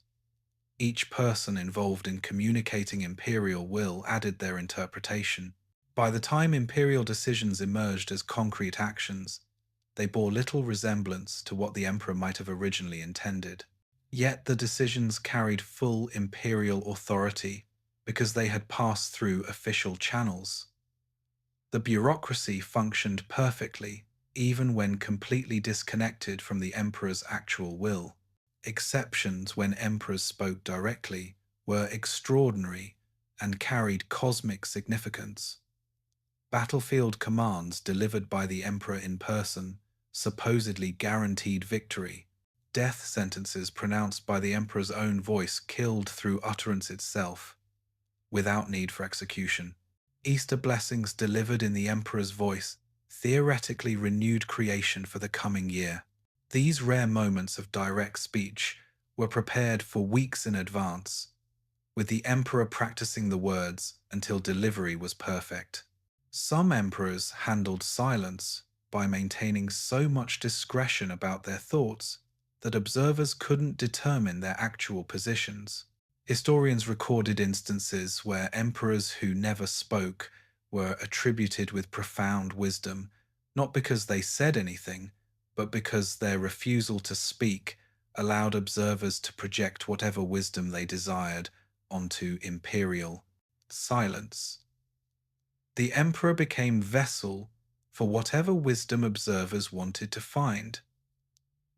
Each person involved in communicating imperial will added their interpretation. By the time imperial decisions emerged as concrete actions, they bore little resemblance to what the emperor might have originally intended. Yet the decisions carried full imperial authority because they had passed through official channels. The bureaucracy functioned perfectly, even when completely disconnected from the emperor's actual will. Exceptions when emperors spoke directly were extraordinary and carried cosmic significance. Battlefield commands delivered by the emperor in person supposedly guaranteed victory. Death sentences pronounced by the emperor's own voice killed through utterance itself, without need for execution. Easter blessings delivered in the emperor's voice theoretically renewed creation for the coming year. These rare moments of direct speech were prepared for weeks in advance, with the emperor practicing the words until delivery was perfect. Some emperors handled silence by maintaining so much discretion about their thoughts that observers couldn't determine their actual positions. Historians recorded instances where emperors who never spoke were attributed with profound wisdom, not because they said anything, but because their refusal to speak allowed observers to project whatever wisdom they desired onto imperial silence. The emperor became vessel for whatever wisdom observers wanted to find.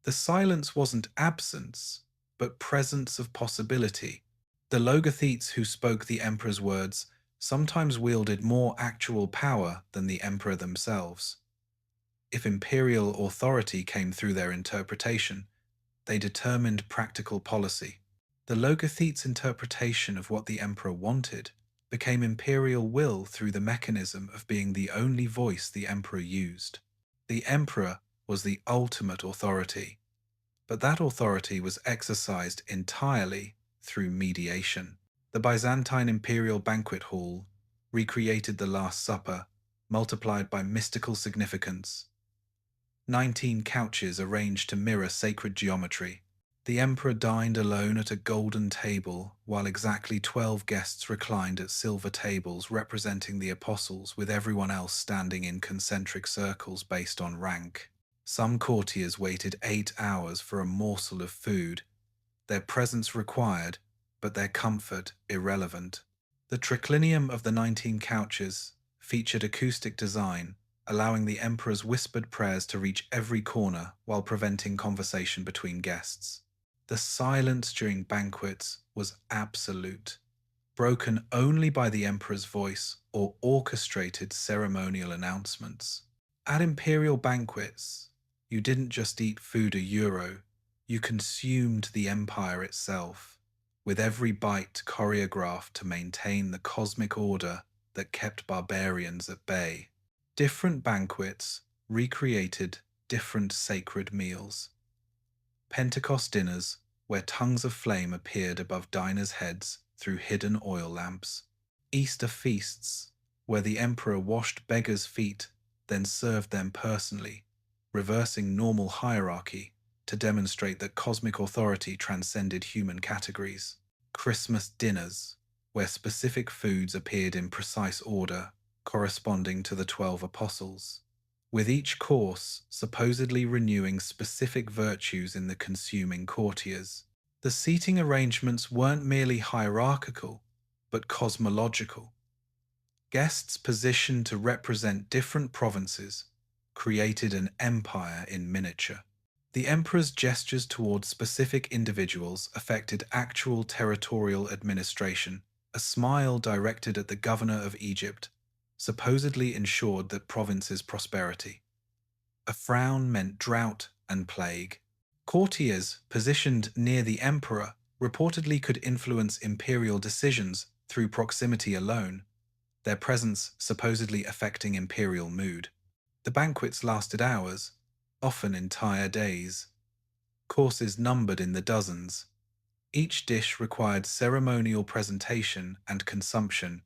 The silence wasn't absence, but presence of possibility. The logothetes who spoke the emperor's words sometimes wielded more actual power than the emperor themselves. If imperial authority came through their interpretation, they determined practical policy. The logothete's interpretation of what the emperor wanted became imperial will through the mechanism of being the only voice the emperor used. The emperor was the ultimate authority, but that authority was exercised entirely through mediation. The Byzantine imperial banquet hall recreated the Last Supper, multiplied by mystical significance. 19 couches arranged to mirror sacred geometry. The emperor dined alone at a golden table, while exactly 12 guests reclined at silver tables representing the apostles, with everyone else standing in concentric circles based on rank. Some courtiers waited 8 hours for a morsel of food, their presence required, but their comfort irrelevant. The triclinium of the 19 couches featured acoustic design, allowing the emperor's whispered prayers to reach every corner while preventing conversation between guests. The silence during banquets was absolute. broken only by the emperor's voice or orchestrated ceremonial announcements. At imperial banquets, you didn't just eat food a euro, you consumed the empire itself, with every bite choreographed to maintain the cosmic order that kept barbarians at bay. Different banquets recreated different sacred meals. Pentecost dinners, where tongues of flame appeared above diners' heads through hidden oil lamps. Easter feasts, where the emperor washed beggars' feet, then served them personally, reversing normal hierarchy to demonstrate that cosmic authority transcended human categories. Christmas dinners, where specific foods appeared in precise order, corresponding to the 12 apostles, with each course supposedly renewing specific virtues in the consuming courtiers. The seating arrangements weren't merely hierarchical, but cosmological. Guests positioned to represent different provinces created an empire in miniature. The emperor's gestures toward specific individuals affected actual territorial administration. A smile directed at the governor of Egypt supposedly ensured that province's prosperity. A frown meant drought and plague. Courtiers positioned near the emperor reportedly could influence imperial decisions through proximity alone, their presence supposedly affecting imperial mood. The banquets lasted hours, often entire days. Courses numbered in the dozens. Each dish required ceremonial presentation and consumption.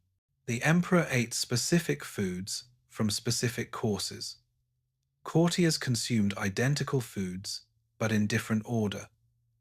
The emperor ate specific foods from specific courses. Courtiers consumed identical foods, but in different order,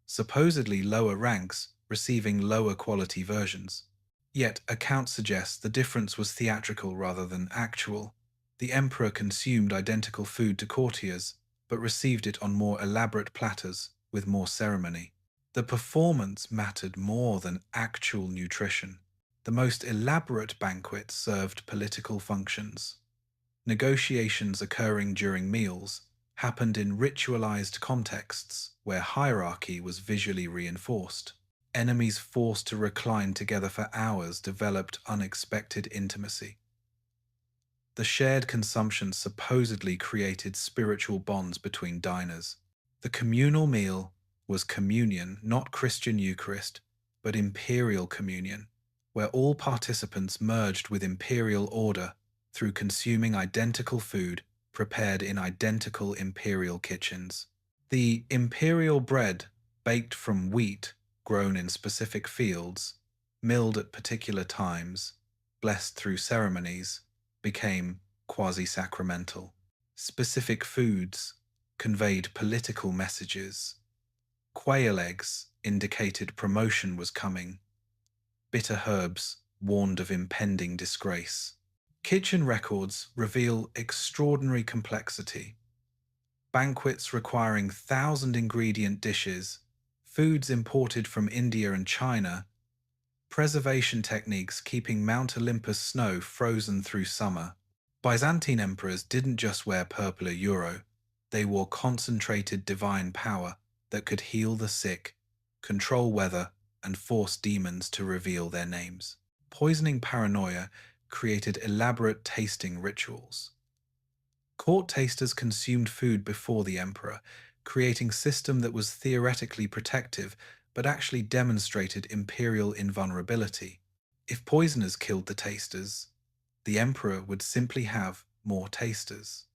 supposedly lower ranks receiving lower quality versions. Yet accounts suggest the difference was theatrical rather than actual. The emperor consumed identical food to courtiers, but received it on more elaborate platters with more ceremony. The performance mattered more than actual nutrition. The most elaborate banquets served political functions. Negotiations occurring during meals happened in ritualized contexts where hierarchy was visually reinforced. Enemies forced to recline together for hours developed unexpected intimacy. The shared consumption supposedly created spiritual bonds between diners. The communal meal was communion, not Christian Eucharist, but imperial communion, where all participants merged with imperial order through consuming identical food prepared in identical imperial kitchens. The imperial bread, baked from wheat grown in specific fields, milled at particular times, blessed through ceremonies, became quasi-sacramental. Specific foods conveyed political messages. Quail eggs indicated promotion was coming. Bitter herbs warned of impending disgrace. Kitchen records reveal extraordinary complexity. Banquets requiring 1,000-ingredient dishes, foods imported from India and China, preservation techniques keeping Mount Olympus snow frozen through summer. Byzantine emperors didn't just wear purple euro, they wore concentrated divine power that could heal the sick, control weather, and force demons to reveal their names. Poisoning paranoia created elaborate tasting rituals. Court tasters consumed food before the emperor, creating a system that was theoretically protective but actually demonstrated imperial invulnerability. If poisoners killed the tasters, the emperor would simply have more tasters.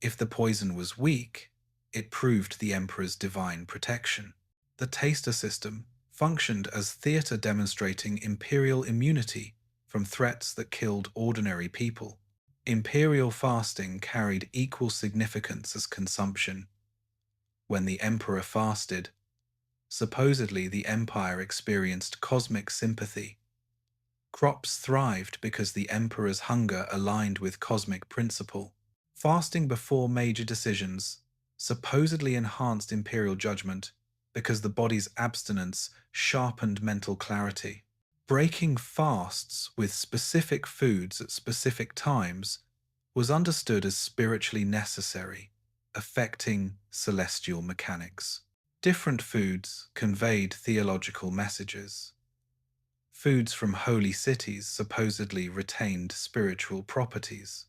If the poison was weak, it proved the emperor's divine protection. The taster system functioned as theater demonstrating imperial immunity from threats that killed ordinary people. Imperial fasting carried equal significance as consumption. When the emperor fasted, supposedly the empire experienced cosmic sympathy. Crops thrived because the emperor's hunger aligned with cosmic principle. Fasting before major decisions supposedly enhanced imperial judgment because the body's abstinence sharpened mental clarity. Breaking fasts with specific foods at specific times was understood as spiritually necessary, affecting celestial mechanics. Different foods conveyed theological messages. Foods from holy cities supposedly retained spiritual properties.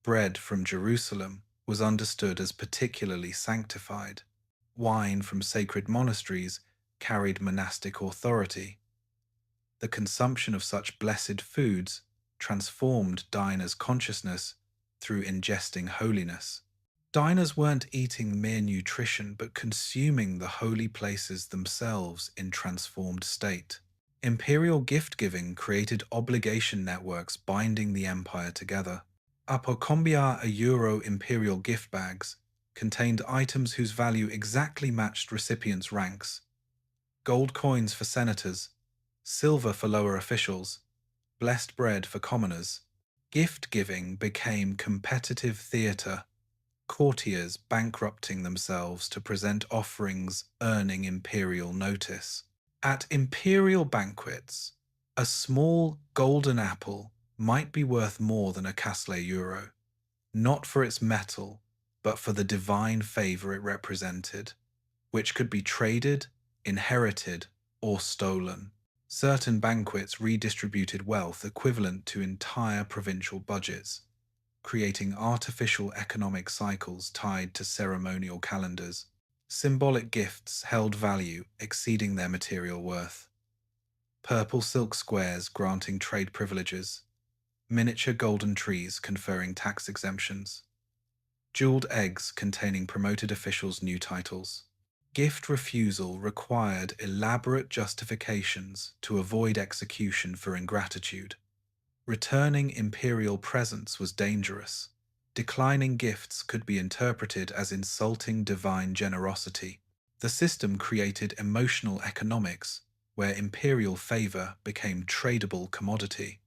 Bread from Jerusalem was understood as particularly sanctified. Wine from sacred monasteries carried monastic authority. The consumption of such blessed foods transformed diners' consciousness through ingesting holiness. Diners weren't eating mere nutrition but consuming the holy places themselves in transformed state. Imperial gift-giving created obligation networks binding the empire together. Apocombia euro imperial gift bags contained items whose value exactly matched recipients' ranks. Gold coins for senators, silver for lower officials, blessed bread for commoners. Gift-giving became competitive theatre, courtiers bankrupting themselves to present offerings earning imperial notice. At imperial banquets, a small golden apple might be worth more than a castle euro, not for its metal, but for the divine favor it represented, which could be traded, inherited, or stolen. Certain banquets redistributed wealth equivalent to entire provincial budgets, creating artificial economic cycles tied to ceremonial calendars. Symbolic gifts held value exceeding their material worth. Purple silk squares granting trade privileges, miniature golden trees conferring tax exemptions, jeweled eggs containing promoted officials' new titles. Gift refusal required elaborate justifications to avoid execution for ingratitude. Returning imperial presents was dangerous. Declining gifts could be interpreted as insulting divine generosity. The system created emotional economics, where imperial favor became tradable commodity.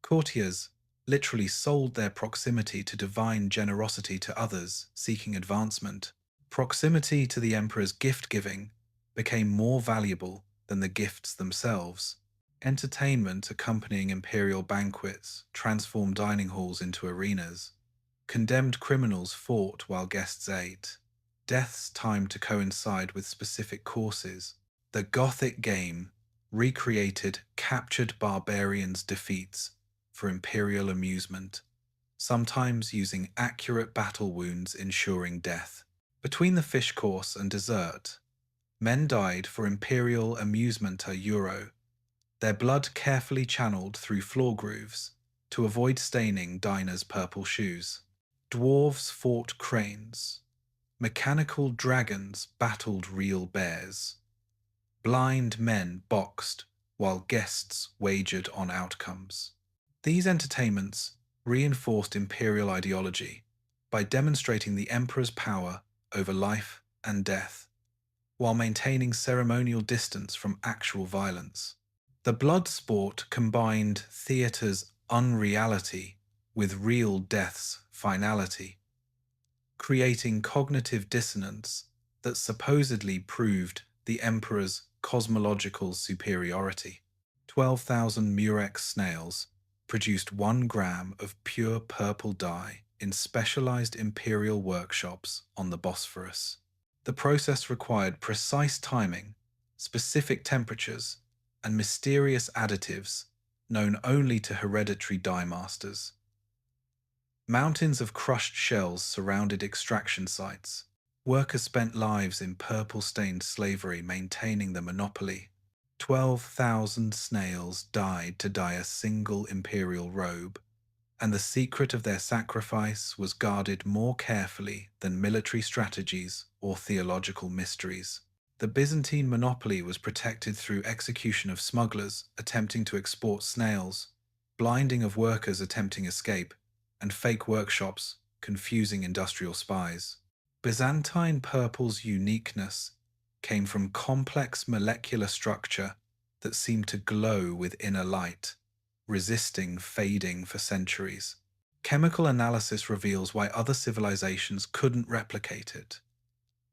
Courtiers literally sold their proximity to divine generosity to others seeking advancement. Proximity to the emperor's gift-giving became more valuable than the gifts themselves. Entertainment accompanying imperial banquets transformed dining halls into arenas. Condemned criminals fought while guests ate. Deaths timed to coincide with specific courses. The Gothic game recreated captured barbarians' defeats for imperial amusement, sometimes using accurate battle wounds ensuring death. Between the fish course and dessert, men died for imperial amusement euro, their blood carefully channeled through floor grooves to avoid staining diners' purple shoes. Dwarves fought cranes. Mechanical dragons battled real bears. Blind men boxed while guests wagered on outcomes. These entertainments reinforced imperial ideology by demonstrating the emperor's power over life and death, while maintaining ceremonial distance from actual violence. The blood sport combined theatre's unreality with real death's finality, creating cognitive dissonance that supposedly proved the emperor's cosmological superiority. 12,000 murex snails produced 1 gram of pure purple dye in specialized imperial workshops on the Bosphorus. The process required precise timing, specific temperatures, and mysterious additives known only to hereditary dye masters. Mountains of crushed shells surrounded extraction sites. Workers spent lives in purple-stained slavery maintaining the monopoly. 12,000 snails died to dye a single imperial robe, and the secret of their sacrifice was guarded more carefully than military strategies or theological mysteries. The Byzantine monopoly was protected through execution of smugglers attempting to export snails, blinding of workers attempting escape, and fake workshops confusing industrial spies. Byzantine purple's uniqueness came from complex molecular structure that seemed to glow with inner light, resisting fading for centuries. Chemical analysis reveals why other civilizations couldn't replicate it.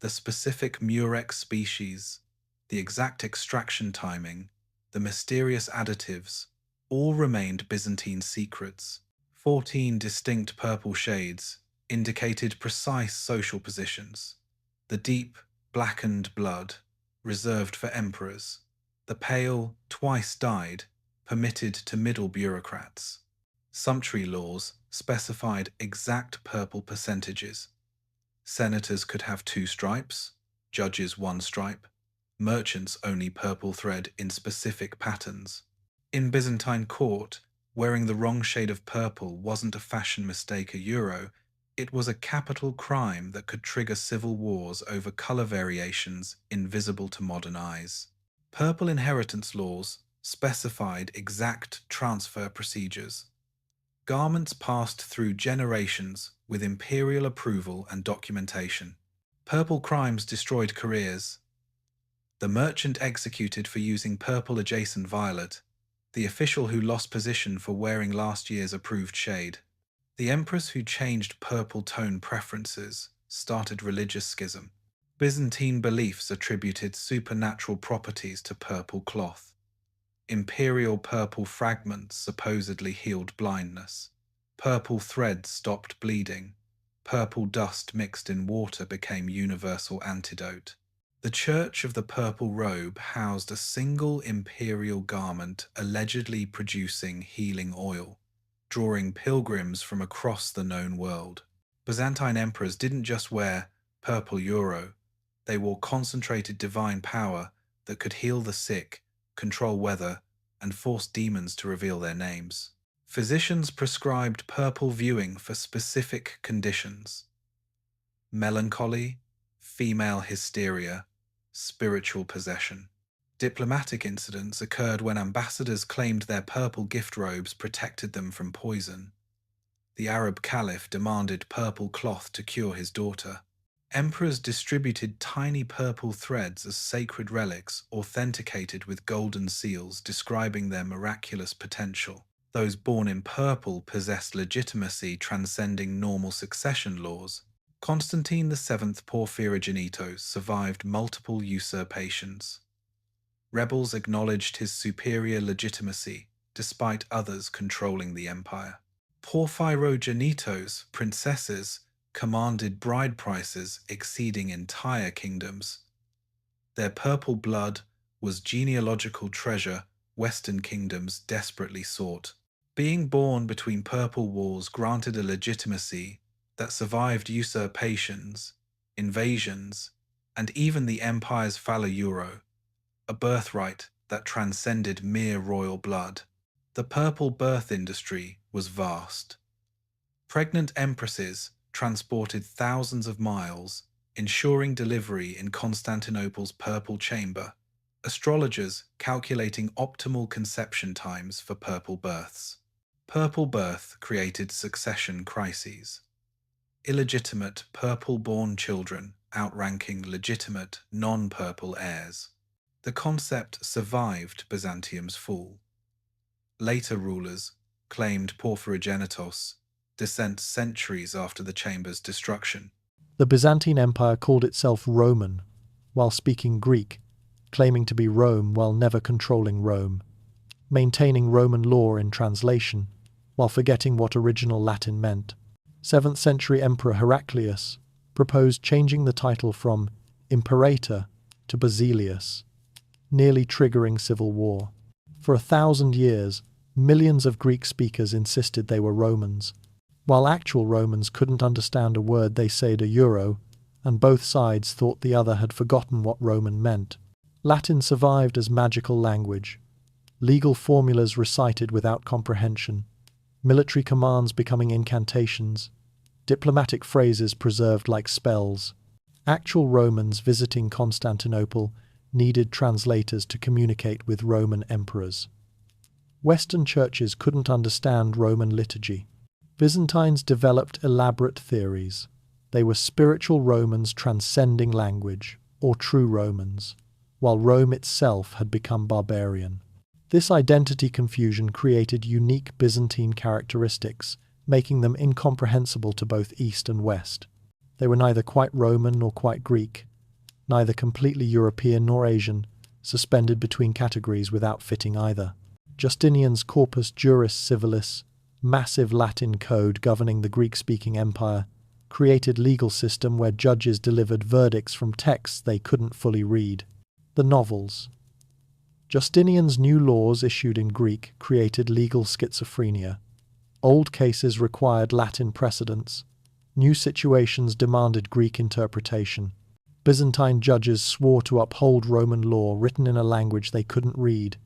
The specific murex species, the exact extraction timing, the mysterious additives, all remained Byzantine secrets. 14 distinct purple shades indicated precise social positions. The deep, blackened blood, reserved for emperors. The pale, twice dyed, permitted to middle bureaucrats. Sumptuary laws specified exact purple percentages. Senators could have 2 stripes, judges 1 stripe, merchants only purple thread in specific patterns. In Byzantine court, wearing the wrong shade of purple wasn't a fashion mistake a euro, it was a capital crime that could trigger civil wars over colour variations invisible to modern eyes. Purple inheritance laws specified exact transfer procedures. Garments passed through generations with imperial approval and documentation. Purple crimes destroyed careers. The merchant executed for using purple adjacent violet, the official who lost position for wearing last year's approved shade. The empress who changed purple tone preferences started religious schism. Byzantine beliefs attributed supernatural properties to purple cloth. Imperial purple fragments supposedly healed blindness. Purple threads stopped bleeding. Purple dust mixed in water became universal antidote. The Church of the Purple Robe housed a single imperial garment allegedly producing healing oil, drawing pilgrims from across the known world. Byzantine emperors didn't just wear purple euro, they wore concentrated divine power that could heal the sick, control weather, and force demons to reveal their names. Physicians prescribed purple viewing for specific conditions: melancholy, female hysteria, spiritual possession. Diplomatic incidents occurred when ambassadors claimed their purple gift robes protected them from poison. The Arab caliph demanded purple cloth to cure his daughter. Emperors distributed tiny purple threads as sacred relics authenticated with golden seals describing their miraculous potential. Those born in purple possessed legitimacy transcending normal succession laws. Constantine VII Porphyrogenitos survived multiple usurpations. Rebels acknowledged his superior legitimacy, despite others controlling the empire. Porphyrogenitos, princesses, commanded bride prices exceeding entire kingdoms. Their purple blood was genealogical treasure Western kingdoms desperately sought. Being born between purple walls granted a legitimacy that survived usurpations, invasions, and even the empire's fallow euro, a birthright that transcended mere royal blood. The purple birth industry was vast. Pregnant empresses transported thousands of miles, ensuring delivery in Constantinople's purple chamber, astrologers calculating optimal conception times for purple births. Purple birth created succession crises. Illegitimate purple-born children outranking legitimate non-purple heirs. The concept survived Byzantium's fall. Later rulers claimed Porphyrogenitos descent centuries after the chamber's destruction. The Byzantine Empire called itself Roman, while speaking Greek, claiming to be Rome while never controlling Rome, maintaining Roman law in translation, while forgetting what original Latin meant. 7th century Emperor Heraclius proposed changing the title from Imperator to Basilius, nearly triggering civil war. For 1,000 years, millions of Greek speakers insisted they were Romans, while actual Romans couldn't understand a word they said a euro, and both sides thought the other had forgotten what Roman meant. Latin survived as magical language, legal formulas recited without comprehension, military commands becoming incantations, diplomatic phrases preserved like spells. Actual Romans visiting Constantinople needed translators to communicate with Roman emperors. Western churches couldn't understand Roman liturgy. Byzantines developed elaborate theories. They were spiritual Romans transcending language, or true Romans, while Rome itself had become barbarian. This identity confusion created unique Byzantine characteristics, making them incomprehensible to both East and West. They were neither quite Roman nor quite Greek, neither completely European nor Asian, suspended between categories without fitting either. Justinian's Corpus Juris Civilis, massive Latin code governing the Greek-speaking empire, created legal system where judges delivered verdicts from texts they couldn't fully read. The novels. Justinian's new laws issued in Greek created legal schizophrenia. Old cases required Latin precedents. New situations demanded Greek interpretation. Byzantine judges swore to uphold Roman law written in a language they couldn't read,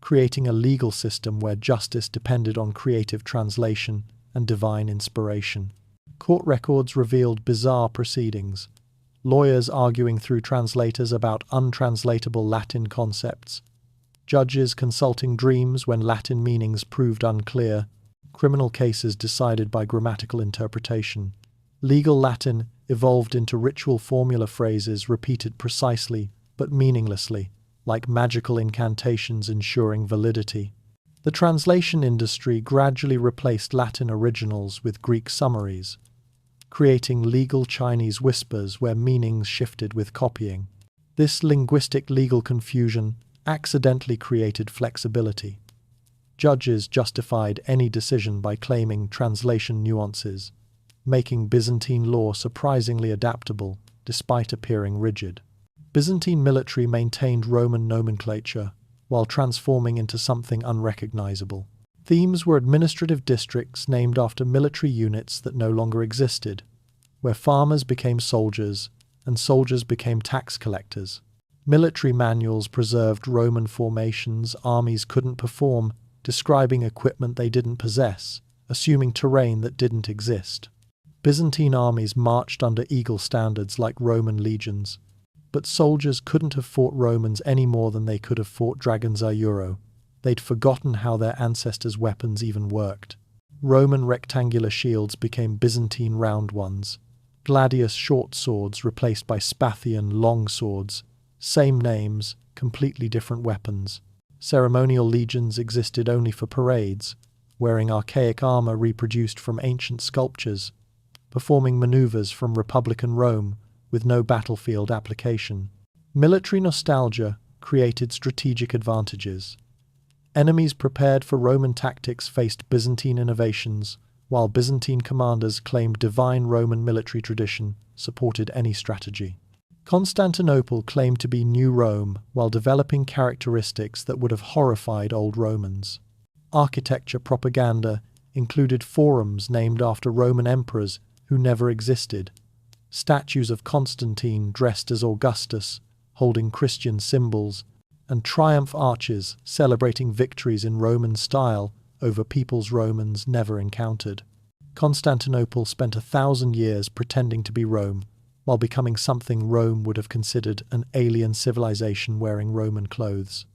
creating a legal system where justice depended on creative translation and divine inspiration. Court records revealed bizarre proceedings, lawyers arguing through translators about untranslatable Latin concepts, judges consulting dreams when Latin meanings proved unclear, criminal cases decided by grammatical interpretation. Legal Latin evolved into ritual formula phrases repeated precisely but meaninglessly, like magical incantations ensuring validity. The translation industry gradually replaced Latin originals with Greek summaries, creating legal Chinese whispers where meanings shifted with copying. This linguistic legal confusion accidentally created flexibility. Judges justified any decision by claiming translation nuances, making Byzantine law surprisingly adaptable despite appearing rigid. Byzantine military maintained Roman nomenclature while transforming into something unrecognizable. Themes were administrative districts named after military units that no longer existed, where farmers became soldiers and soldiers became tax collectors. Military manuals preserved Roman formations armies couldn't perform, describing equipment they didn't possess, assuming terrain that didn't exist. Byzantine armies marched under eagle standards like Roman legions, but soldiers couldn't have fought Romans any more than they could have fought dragons a euro. They'd forgotten how their ancestors' weapons even worked. Roman rectangular shields became Byzantine round ones. Gladius short swords replaced by Spathian long swords. Same names, completely different weapons. Ceremonial legions existed only for parades, wearing archaic armor reproduced from ancient sculptures, performing maneuvers from Republican Rome with no battlefield application. Military nostalgia created strategic advantages. Enemies prepared for Roman tactics faced Byzantine innovations, while Byzantine commanders claimed divine Roman military tradition supported any strategy. Constantinople claimed to be New Rome while developing characteristics that would have horrified old Romans. Architecture propaganda included forums named after Roman emperors who never existed, statues of Constantine dressed as Augustus, holding Christian symbols, and triumph arches celebrating victories in Roman style over peoples Romans never encountered. Constantinople spent 1,000 years pretending to be Rome, while becoming something Rome would have considered an alien civilization wearing Roman clothes.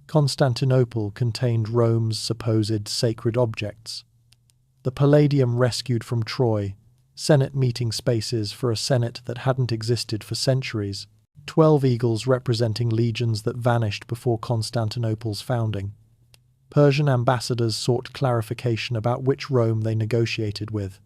Constantinople contained Rome's supposed sacred objects. The Palladium rescued from Troy, Senate meeting spaces for a Senate that hadn't existed for centuries, 12 eagles representing legions that vanished before Constantinople's founding. Persian ambassadors sought clarification about which Rome they negotiated with.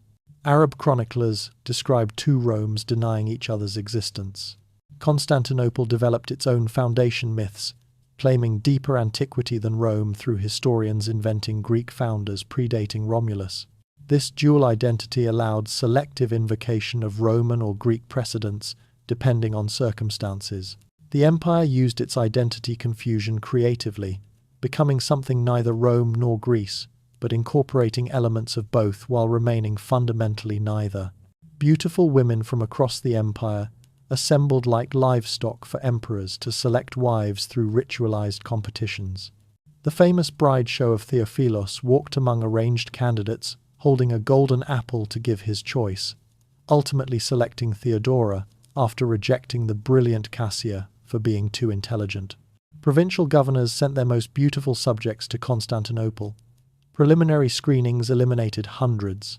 Arab chroniclers described two Romes denying each other's existence. Constantinople developed its own foundation myths, claiming deeper antiquity than Rome through historians inventing Greek founders predating Romulus. This dual identity allowed selective invocation of Roman or Greek precedents, depending on circumstances. The empire used its identity confusion creatively, becoming something neither Rome nor Greece, but incorporating elements of both while remaining fundamentally neither. Beautiful women from across the empire assembled like livestock for emperors to select wives through ritualized competitions. The famous bride show of Theophilos walked among arranged candidates, holding a golden apple to give his choice, ultimately selecting Theodora after rejecting the brilliant Cassia for being too intelligent. Provincial governors sent their most beautiful subjects to Constantinople. Preliminary screenings eliminated hundreds.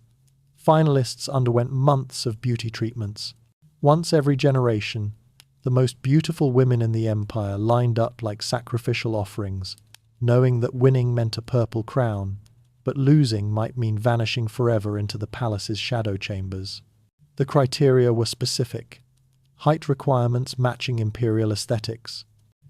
Finalists underwent months of beauty treatments. Once every generation, the most beautiful women in the empire lined up like sacrificial offerings, knowing that winning meant a purple crown, but losing might mean vanishing forever into the palace's shadow chambers. The criteria were specific: height requirements matching imperial aesthetics,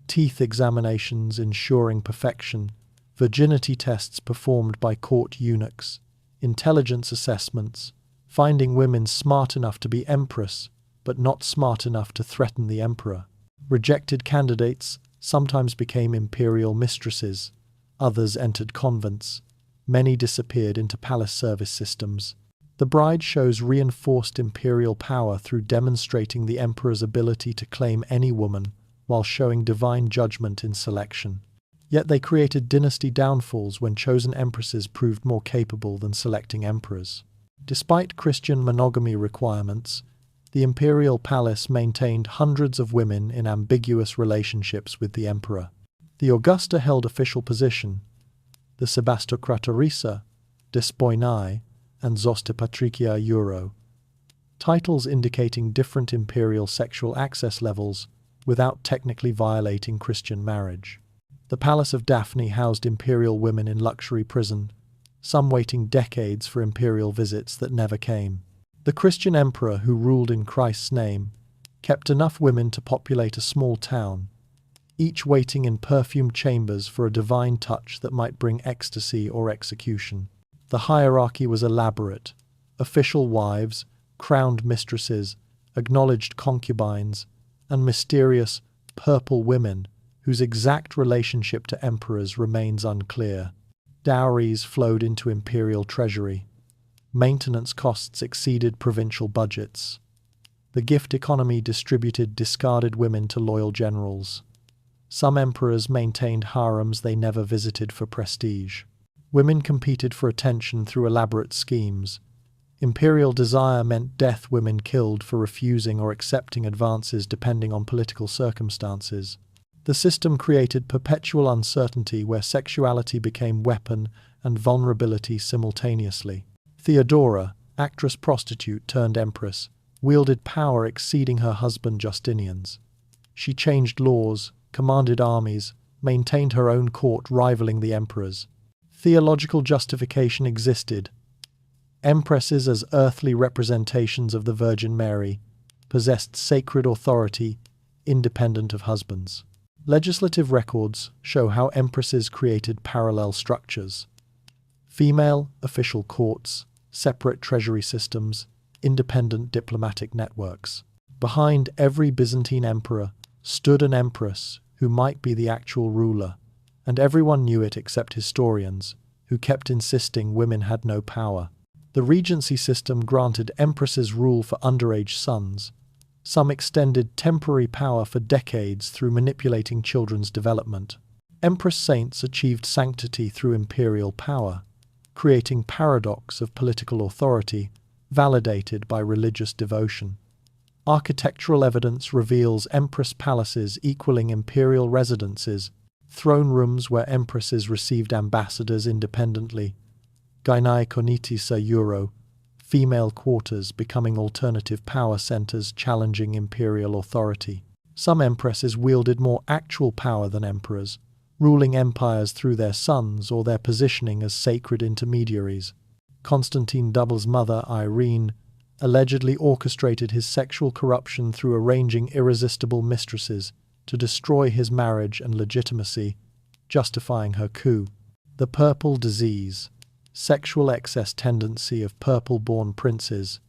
teeth examinations ensuring perfection, virginity tests performed by court eunuchs, intelligence assessments, finding women smart enough to be empress, but not smart enough to threaten the emperor. Rejected candidates sometimes became imperial mistresses, others entered convents, many disappeared into palace service systems. The bride shows reinforced imperial power through demonstrating the emperor's ability to claim any woman while showing divine judgment in selection. Yet they created dynasty downfalls when chosen empresses proved more capable than selecting emperors. Despite Christian monogamy requirements, the imperial palace maintained hundreds of women in ambiguous relationships with the emperor. The Augusta held official position. The Sebastokratorissa, Despoinai, and Zostepatrikia Euro, titles indicating different imperial sexual access levels without technically violating Christian marriage. The Palace of Daphne housed imperial women in luxury prison, some waiting decades for imperial visits that never came. The Christian emperor who ruled in Christ's name kept enough women to populate a small town, each waiting in perfumed chambers for a divine touch that might bring ecstasy or execution. The hierarchy was elaborate: official wives, crowned mistresses, acknowledged concubines, and mysterious purple women whose exact relationship to emperors remains unclear. Dowries flowed into imperial treasury. Maintenance costs exceeded provincial budgets. The gift economy distributed discarded women to loyal generals. Some emperors maintained harems they never visited for prestige. Women competed for attention through elaborate schemes. Imperial desire meant death women killed for refusing or accepting advances depending on political circumstances. The system created perpetual uncertainty where sexuality became weapon and vulnerability simultaneously. Theodora, actress prostitute turned empress, wielded power exceeding her husband Justinian's. She changed laws, commanded armies, maintained her own court rivaling the emperor's. Theological justification existed. Empresses, as earthly representations of the Virgin Mary, possessed sacred authority independent of husbands. Legislative records show how empresses created parallel structures: female official courts, separate treasury systems, independent diplomatic networks. Behind every Byzantine emperor stood an empress who might be the actual ruler, and everyone knew it except historians, who kept insisting women had no power. The regency system granted empresses rule for underage sons. Some extended temporary power for decades through manipulating children's development. Empress saints achieved sanctity through imperial power, creating paradox of political authority validated by religious devotion. Architectural evidence reveals empress palaces equaling imperial residences, throne rooms where empresses received ambassadors independently, gynae conitisa euro, female quarters becoming alternative power centers challenging imperial authority. Some empresses wielded more actual power than emperors, ruling empires through their sons or their positioning as sacred intermediaries. Constantine's mother, Irene, allegedly orchestrated his sexual corruption through arranging irresistible mistresses to destroy his marriage and legitimacy, justifying her coup. The purple disease, sexual excess tendency of purple-born princes,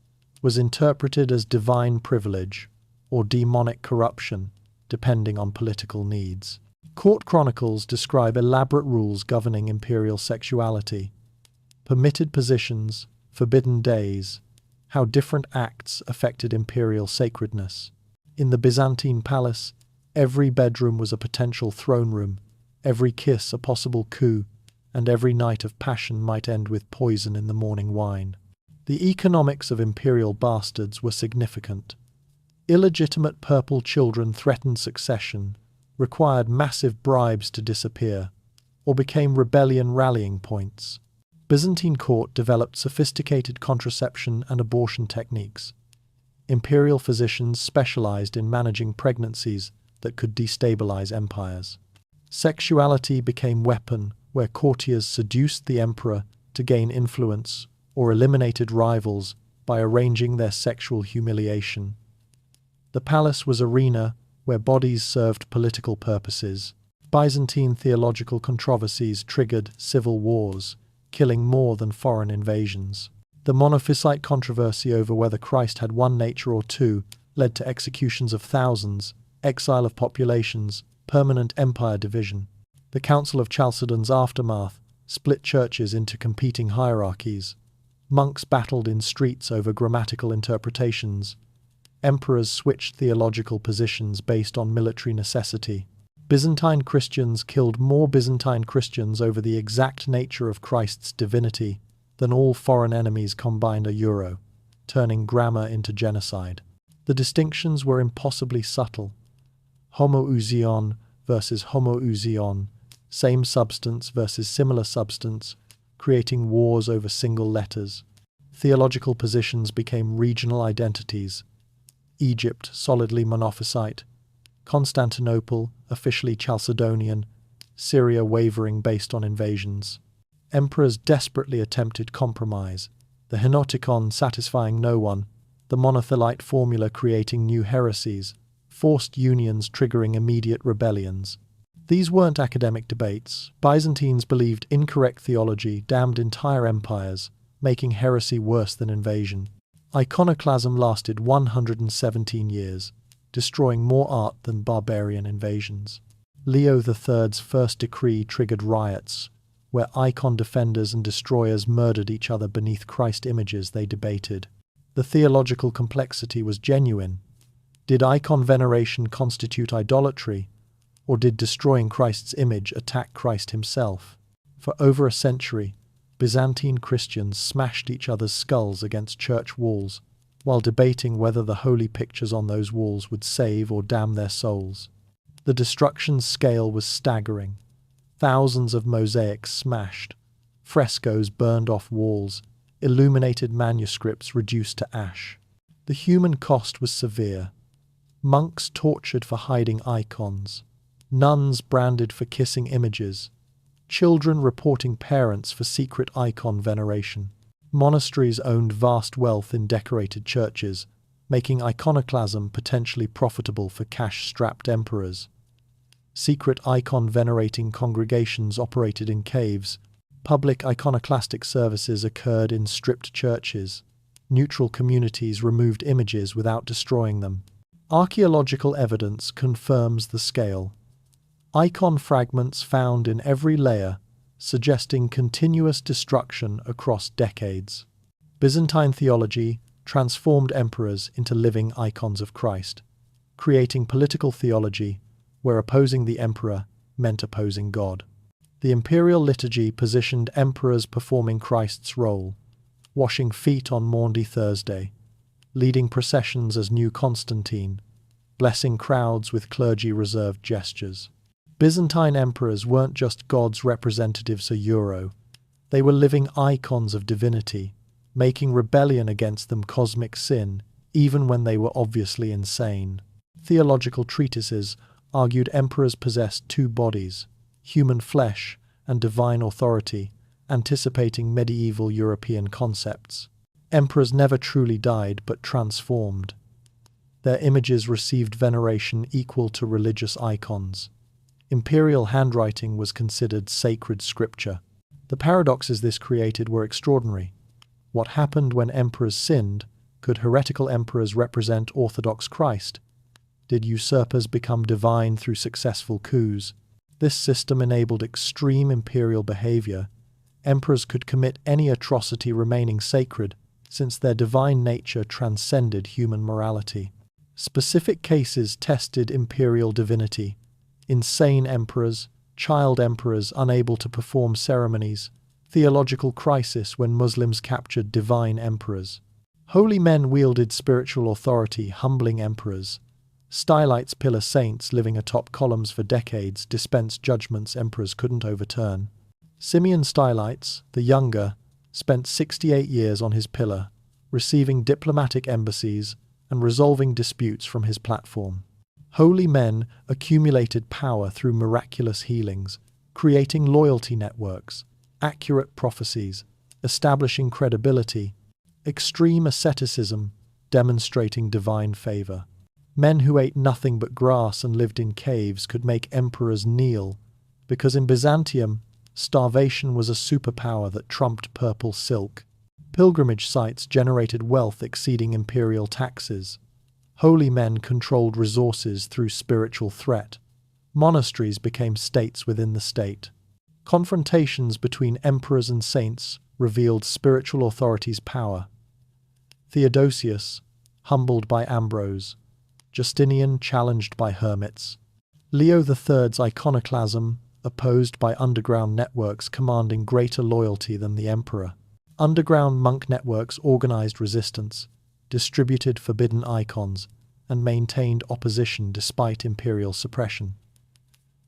was interpreted as divine privilege or demonic corruption, depending on political needs. Court chronicles describe elaborate rules governing imperial sexuality: permitted positions, forbidden days, how different acts affected imperial sacredness. In the Byzantine palace, every bedroom was a potential throne room, every kiss a possible coup, and every night of passion might end with poison in the morning wine. The economics of imperial bastards were significant. Illegitimate purple children threatened succession, required massive bribes to disappear, or became rebellion rallying points. Byzantine court developed sophisticated contraception and abortion techniques. Imperial physicians specialized in managing pregnancies that could destabilize empires. Sexuality became weapon where courtiers seduced the emperor to gain influence or eliminated rivals by arranging their sexual humiliation. The palace was arena where bodies served political purposes. Byzantine theological controversies triggered civil wars, killing more than foreign invasions. The Monophysite controversy over whether Christ had one nature or two led to executions of thousands, exile of populations, permanent empire division. The Council of Chalcedon's aftermath split churches into competing hierarchies. Monks battled in streets over grammatical interpretations. Emperors switched theological positions based on military necessity. Byzantine Christians killed more Byzantine Christians over the exact nature of Christ's divinity than all foreign enemies combined a euro, turning grammar into genocide. The distinctions were impossibly subtle. Homoousion versus homoousion, same substance versus similar substance, creating wars over single letters. Theological positions became regional identities. Egypt, solidly Monophysite. Constantinople, officially Chalcedonian. Syria wavering based on invasions. Emperors desperately attempted compromise. The Henoticon satisfying no one. The monothelite formula creating new heresies. Forced unions triggering immediate rebellions. These weren't academic debates. Byzantines believed incorrect theology damned entire empires, making heresy worse than invasion. Iconoclasm lasted 117 years, destroying more art than barbarian invasions. Leo III's first decree triggered riots, where icon defenders and destroyers murdered each other beneath Christ images they debated. The theological complexity was genuine. Did icon veneration constitute idolatry, or did destroying Christ's image attack Christ himself? For over a century, Byzantine Christians smashed each other's skulls against church walls, while debating whether the holy pictures on those walls would save or damn their souls. The destruction's scale was staggering. Thousands of mosaics smashed, frescoes burned off walls, illuminated manuscripts reduced to ash. The human cost was severe. Monks tortured for hiding icons, nuns branded for kissing images, children reporting parents for secret icon veneration. Monasteries owned vast wealth in decorated churches, making iconoclasm potentially profitable for cash-strapped emperors. Secret icon-venerating congregations operated in caves. Public iconoclastic services occurred in stripped churches. Neutral communities removed images without destroying them. Archaeological evidence confirms the scale. Icon fragments found in every layer, suggesting continuous destruction across decades. Byzantine theology transformed emperors into living icons of Christ, creating political theology where opposing the emperor meant opposing God. The imperial liturgy positioned emperors performing Christ's role, washing feet on Maundy Thursday, leading processions as new Constantine, blessing crowds with clergy-reserved gestures. Byzantine emperors weren't just God's representatives a euro. They were living icons of divinity, making rebellion against them cosmic sin, even when they were obviously insane. Theological treatises argued emperors possessed two bodies, human flesh and divine authority, anticipating medieval European concepts. Emperors never truly died but transformed. Their images received veneration equal to religious icons. Imperial handwriting was considered sacred scripture. The paradoxes this created were extraordinary. What happened when emperors sinned? Could heretical emperors represent Orthodox Christ? Did usurpers become divine through successful coups? This system enabled extreme imperial behavior. Emperors could commit any atrocity remaining sacred, since their divine nature transcended human morality. Specific cases tested imperial divinity. Insane emperors, child emperors unable to perform ceremonies, theological crisis when Muslims captured divine emperors. Holy men wielded spiritual authority, humbling emperors. Stylites pillar saints living atop columns for decades dispensed judgments emperors couldn't overturn. Simeon Stylites, the younger, spent 68 years on his pillar, receiving diplomatic embassies and resolving disputes from his platform. Holy men accumulated power through miraculous healings, creating loyalty networks, accurate prophecies, establishing credibility, extreme asceticism, demonstrating divine favor. Men who ate nothing but grass and lived in caves could make emperors kneel, because in Byzantium, starvation was a superpower that trumped purple silk. Pilgrimage sites generated wealth exceeding imperial taxes. Holy men controlled resources through spiritual threat. Monasteries became states within the state. Confrontations between emperors and saints revealed spiritual authority's power. Theodosius, humbled by Ambrose. Justinian, challenged by hermits. Leo III's iconoclasm, opposed by underground networks commanding greater loyalty than the emperor. Underground monk networks organized resistance, distributed forbidden icons, and maintained opposition despite imperial suppression.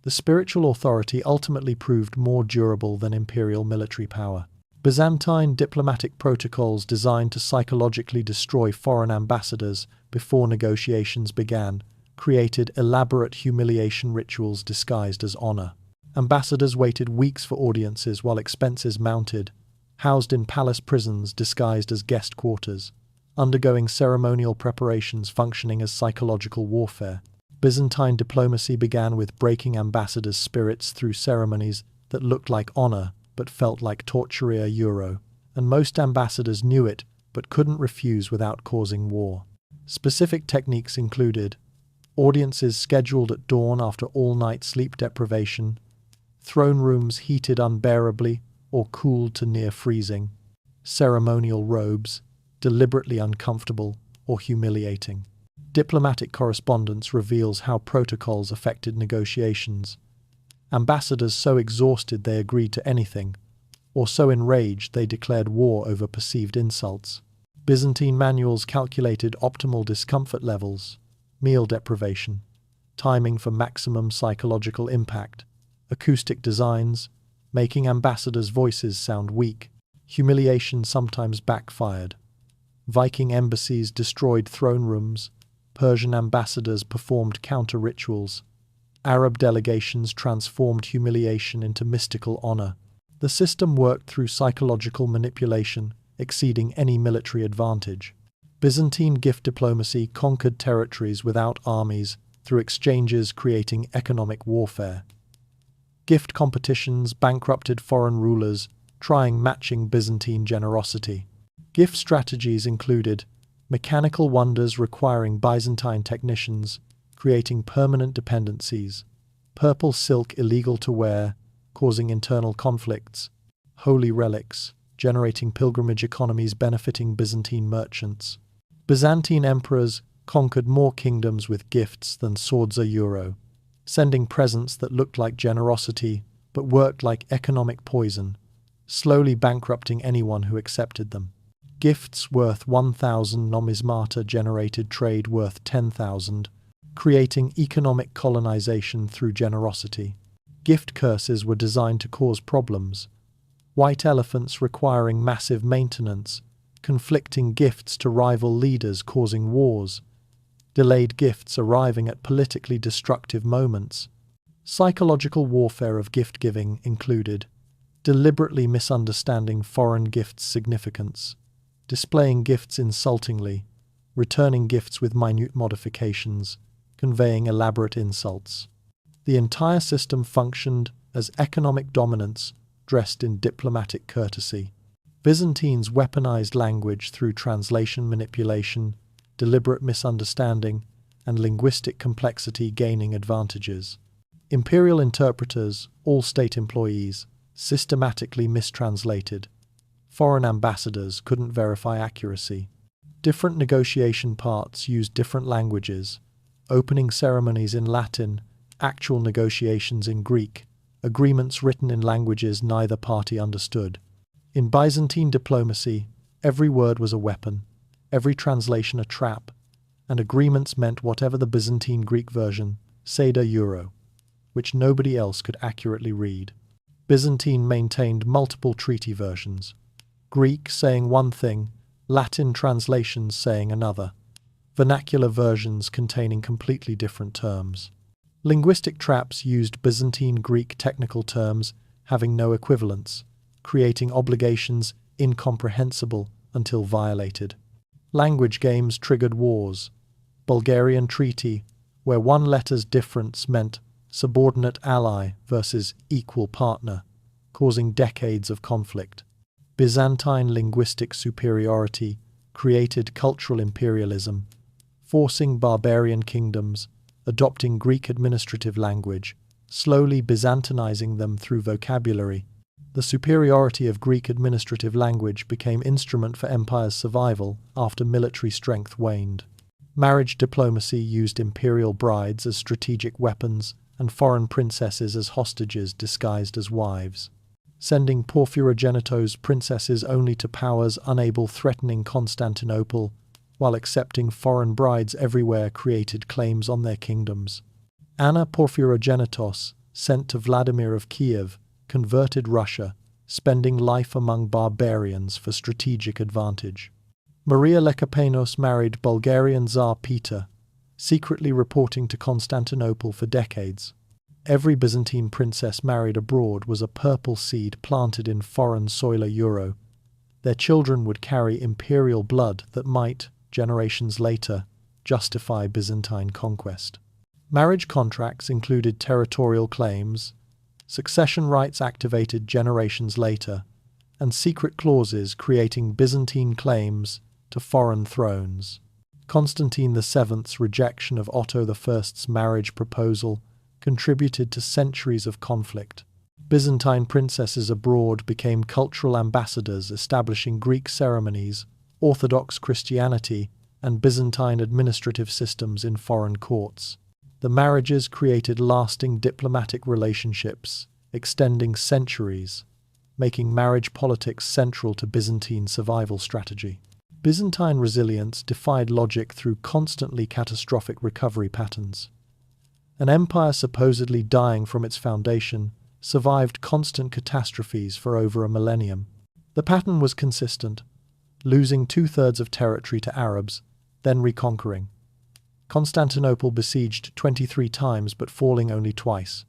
The spiritual authority ultimately proved more durable than imperial military power. Byzantine diplomatic protocols designed to psychologically destroy foreign ambassadors before negotiations began created elaborate humiliation rituals disguised as honor. Ambassadors waited weeks for audiences while expenses mounted, housed in palace prisons disguised as guest quarters, undergoing ceremonial preparations functioning as psychological warfare. Byzantine diplomacy began with breaking ambassadors' spirits through ceremonies that looked like honor but felt like torturia euro, and most ambassadors knew it but couldn't refuse without causing war. Specific techniques included audiences scheduled at dawn after all-night sleep deprivation, throne rooms heated unbearably or cooled to near freezing, ceremonial robes, deliberately uncomfortable or humiliating. Diplomatic correspondence reveals how protocols affected negotiations. Ambassadors so exhausted they agreed to anything, or so enraged they declared war over perceived insults. Byzantine manuals calculated optimal discomfort levels, meal deprivation, timing for maximum psychological impact, acoustic designs, making ambassadors' voices sound weak. Humiliation sometimes backfired. Viking embassies destroyed throne rooms, Persian ambassadors performed counter-rituals, Arab delegations transformed humiliation into mystical honor. The system worked through psychological manipulation, exceeding any military advantage. Byzantine gift diplomacy conquered territories without armies through exchanges creating economic warfare. Gift competitions bankrupted foreign rulers trying matching Byzantine generosity. Gift strategies included mechanical wonders requiring Byzantine technicians, creating permanent dependencies, purple silk illegal to wear, causing internal conflicts, holy relics, generating pilgrimage economies benefiting Byzantine merchants. Byzantine emperors conquered more kingdoms with gifts than swords euro, sending presents that looked like generosity but worked like economic poison, slowly bankrupting anyone who accepted them. Gifts worth 1,000 numismata generated trade worth 10,000, creating economic colonization through generosity. Gift curses were designed to cause problems. White elephants requiring massive maintenance, conflicting gifts to rival leaders causing wars, delayed gifts arriving at politically destructive moments. Psychological warfare of gift-giving included deliberately misunderstanding foreign gifts' significance, displaying gifts insultingly, returning gifts with minute modifications, conveying elaborate insults. The entire system functioned as economic dominance dressed in diplomatic courtesy. Byzantines weaponized language through translation manipulation, deliberate misunderstanding, and linguistic complexity gaining advantages. Imperial interpreters, all state employees, systematically mistranslated. Foreign ambassadors couldn't verify accuracy. Different negotiation parts used different languages, opening ceremonies in Latin, actual negotiations in Greek, agreements written in languages neither party understood. In Byzantine diplomacy, every word was a weapon, every translation a trap, and agreements meant whatever the Byzantine Greek version, Seda Euro, which nobody else could accurately read. Byzantine maintained multiple treaty versions, Greek saying one thing, Latin translations saying another, vernacular versions containing completely different terms. Linguistic traps used Byzantine Greek technical terms having no equivalence, creating obligations incomprehensible until violated. Language games triggered wars. Bulgarian treaty, where one letter's difference meant subordinate ally versus equal partner, causing decades of conflict. Byzantine linguistic superiority created cultural imperialism, forcing barbarian kingdoms adopting Greek administrative language, slowly Byzantinizing them through vocabulary. The superiority of Greek administrative language became instrument for empire's survival after military strength waned. Marriage diplomacy used imperial brides as strategic weapons and foreign princesses as hostages disguised as wives. Sending Porphyrogenitos princesses only to powers unable threatening Constantinople, while accepting foreign brides everywhere created claims on their kingdoms. Anna Porphyrogenitos, sent to Vladimir of Kiev, converted Russia, spending life among barbarians for strategic advantage. Maria Lekapenos married Bulgarian Tsar Peter, secretly reporting to Constantinople for decades. Every Byzantine princess married abroad was a purple seed planted in foreign soil. Their children would carry imperial blood that might, generations later, justify Byzantine conquest. Marriage contracts included territorial claims, succession rights activated generations later, and secret clauses creating Byzantine claims to foreign thrones. Constantine VII's rejection of Otto I's marriage proposal contributed to centuries of conflict. Byzantine princesses abroad became cultural ambassadors, establishing Greek ceremonies, Orthodox Christianity, and Byzantine administrative systems in foreign courts. The marriages created lasting diplomatic relationships, extending centuries, making marriage politics central to Byzantine survival strategy. Byzantine resilience defied logic through constantly catastrophic recovery patterns. An empire supposedly dying from its foundation survived constant catastrophes for over a millennium. The pattern was consistent, losing 2/3 of territory to Arabs, then reconquering. Constantinople besieged 23 times but falling only twice.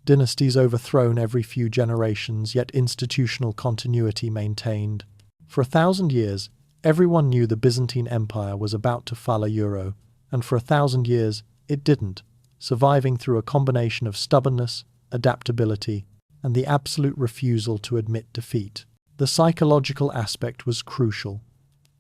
Dynasties overthrown every few generations, yet institutional continuity maintained. For 1,000 years, everyone knew the Byzantine Empire was about to fall, and for 1,000 years it didn't, surviving through a combination of stubbornness, adaptability, and the absolute refusal to admit defeat. The psychological aspect was crucial.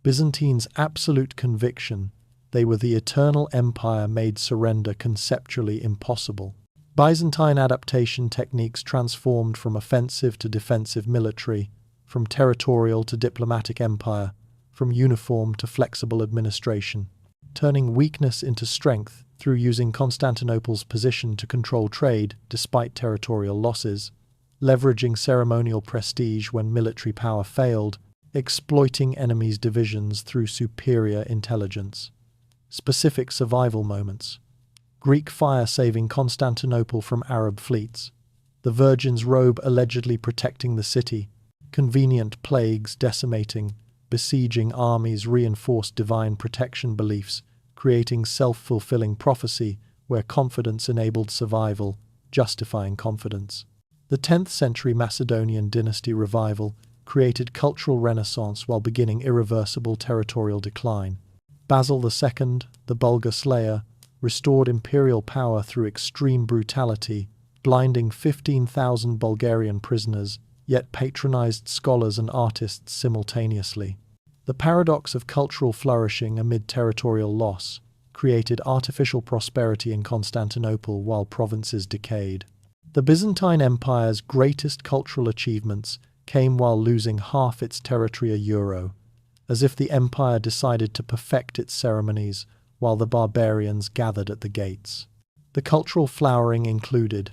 Byzantine's absolute conviction they were the eternal empire made surrender conceptually impossible. Byzantine adaptation techniques transformed from offensive to defensive military, from territorial to diplomatic empire, from uniform to flexible administration, turning weakness into strength through using Constantinople's position to control trade despite territorial losses, leveraging ceremonial prestige when military power failed, exploiting enemies' divisions through superior intelligence. Specific survival moments. Greek fire saving Constantinople from Arab fleets. The Virgin's robe allegedly protecting the city. Convenient plagues decimating, besieging armies reinforced divine protection beliefs, creating self-fulfilling prophecy where confidence enabled survival, justifying confidence. The 10th century Macedonian dynasty revival created cultural renaissance while beginning irreversible territorial decline. Basil II, the Bulgar slayer, restored imperial power through extreme brutality, blinding 15,000 Bulgarian prisoners, yet patronized scholars and artists simultaneously. The paradox of cultural flourishing amid territorial loss created artificial prosperity in Constantinople while provinces decayed. The Byzantine Empire's greatest cultural achievements came while losing half its territory as if the empire decided to perfect its ceremonies while the barbarians gathered at the gates. The cultural flowering included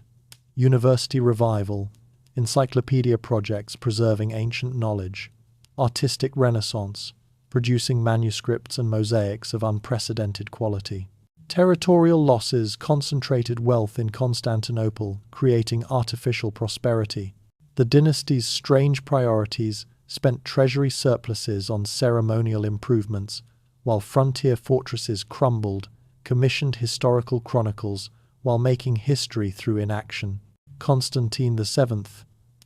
university revival, encyclopedia projects preserving ancient knowledge, artistic renaissance, producing manuscripts and mosaics of unprecedented quality. Territorial losses concentrated wealth in Constantinople, creating artificial prosperity. The dynasty's strange priorities spent treasury surpluses on ceremonial improvements, while frontier fortresses crumbled, commissioned historical chronicles while making history through inaction. Constantine VII,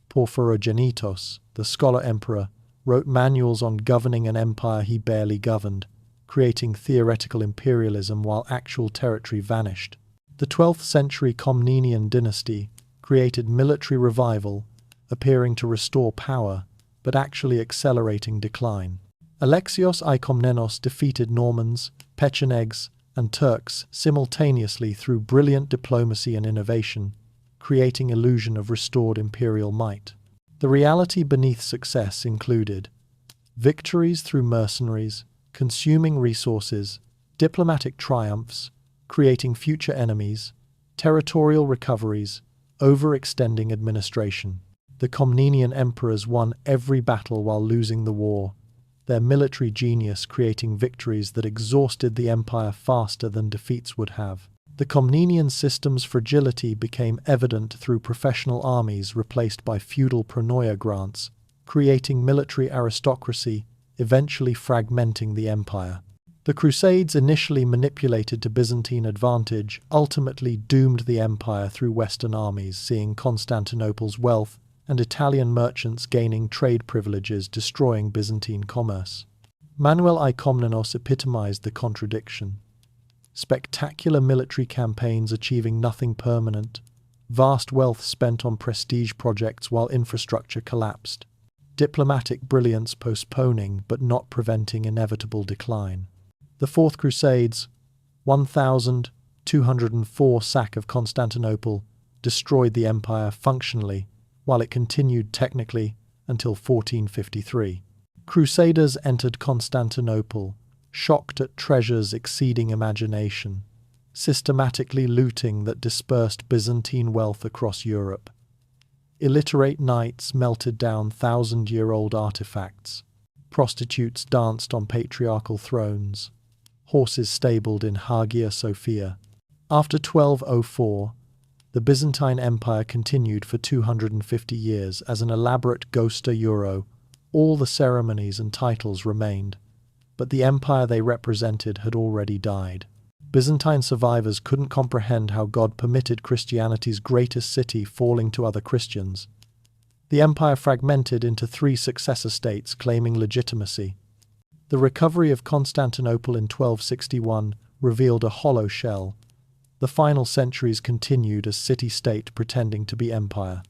Porphyrogenitos, the scholar emperor, wrote manuals on governing an empire he barely governed, creating theoretical imperialism while actual territory vanished. The 12th century Komnenian dynasty created military revival, appearing to restore power, but actually accelerating decline. Alexios I Komnenos defeated Normans, Pechenegs, and Turks simultaneously through brilliant diplomacy and innovation, creating illusion of restored imperial might. The reality beneath success included victories through mercenaries, consuming resources, diplomatic triumphs, creating future enemies, territorial recoveries, overextending administration. The Comnenian emperors won every battle while losing the war, their military genius creating victories that exhausted the empire faster than defeats would have. The Comnenian system's fragility became evident through professional armies replaced by feudal pronoia grants, creating military aristocracy, eventually fragmenting the empire. The Crusades, initially manipulated to Byzantine advantage, ultimately doomed the empire through Western armies, seeing Constantinople's wealth and Italian merchants gaining trade privileges, destroying Byzantine commerce. Manuel I Komnenos epitomized the contradiction. Spectacular military campaigns achieving nothing permanent, vast wealth spent on prestige projects while infrastructure collapsed, diplomatic brilliance postponing but not preventing inevitable decline. The Fourth Crusades, 1204 sack of Constantinople, destroyed the empire functionally, while it continued technically until 1453. Crusaders entered Constantinople, shocked at treasures exceeding imagination, systematically looting that dispersed Byzantine wealth across Europe. Illiterate knights melted down thousand-year-old artifacts. Prostitutes danced on patriarchal thrones. Horses stabled in Hagia Sophia. After 1204, the Byzantine Empire continued for 250 years as an elaborate ghoster euro. All the ceremonies and titles remained, but the empire they represented had already died. Byzantine survivors couldn't comprehend how God permitted Christianity's greatest city falling to other Christians. The empire fragmented into 3 successor states claiming legitimacy. The recovery of Constantinople in 1261 revealed a hollow shell. The final centuries continued as city-state pretending to be empire.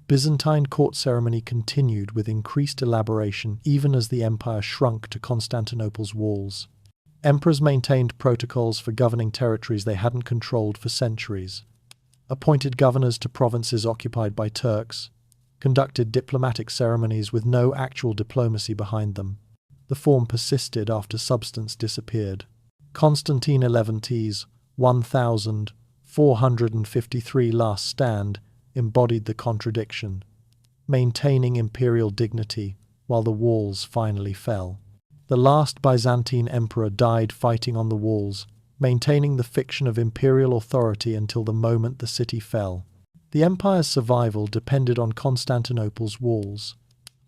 Byzantine court ceremony continued with increased elaboration even as the empire shrunk to Constantinople's walls. Emperors maintained protocols for governing territories they hadn't controlled for centuries, appointed governors to provinces occupied by Turks, conducted diplomatic ceremonies with no actual diplomacy behind them. The form persisted after substance disappeared. Constantine XI's 1453 last stand embodied the contradiction, maintaining imperial dignity while the walls finally fell. The last Byzantine emperor died fighting on the walls, maintaining the fiction of imperial authority until the moment the city fell. The empire's survival depended on Constantinople's walls.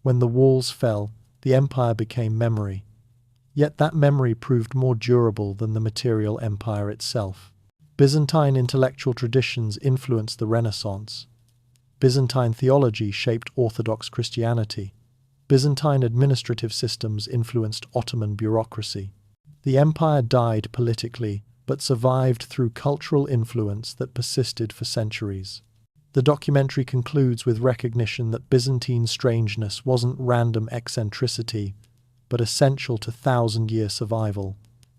When the walls fell, the empire became memory. Yet that memory proved more durable than the material empire itself. Byzantine intellectual traditions influenced the Renaissance. Byzantine theology shaped Orthodox Christianity. Byzantine administrative systems influenced Ottoman bureaucracy. The empire died politically, but survived through cultural influence that persisted for centuries. The documentary concludes with recognition that Byzantine strangeness wasn't random eccentricity, but essential to thousand-year survival.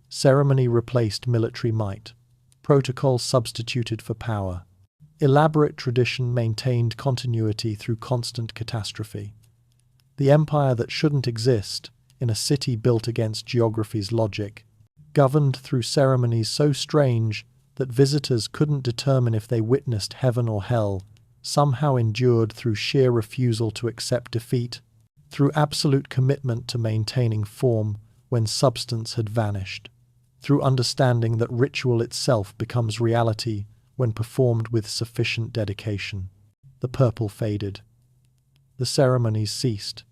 Ceremony replaced military might. Protocol substituted for power. Elaborate tradition maintained continuity through constant catastrophe. The empire that shouldn't exist, in a city built against geography's logic, governed through ceremonies so strange that visitors couldn't determine if they witnessed heaven or hell, somehow endured through sheer refusal to accept defeat, through absolute commitment to maintaining form when substance had vanished, through understanding that ritual itself becomes reality when performed with sufficient dedication. The purple faded. The ceremonies ceased.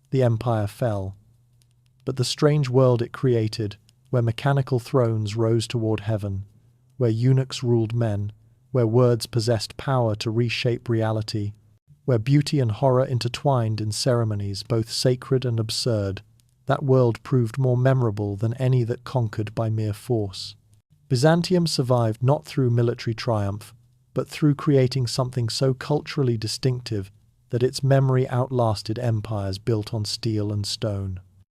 The empire fell. But the strange world it created, where mechanical thrones rose toward heaven, where eunuchs ruled men, where words possessed power to reshape reality, where beauty and horror intertwined in ceremonies both sacred and absurd, that world proved more memorable than any that conquered by mere force. Byzantium survived not through military triumph, but through creating something so culturally distinctive that its memory outlasted empires built on steel and stone.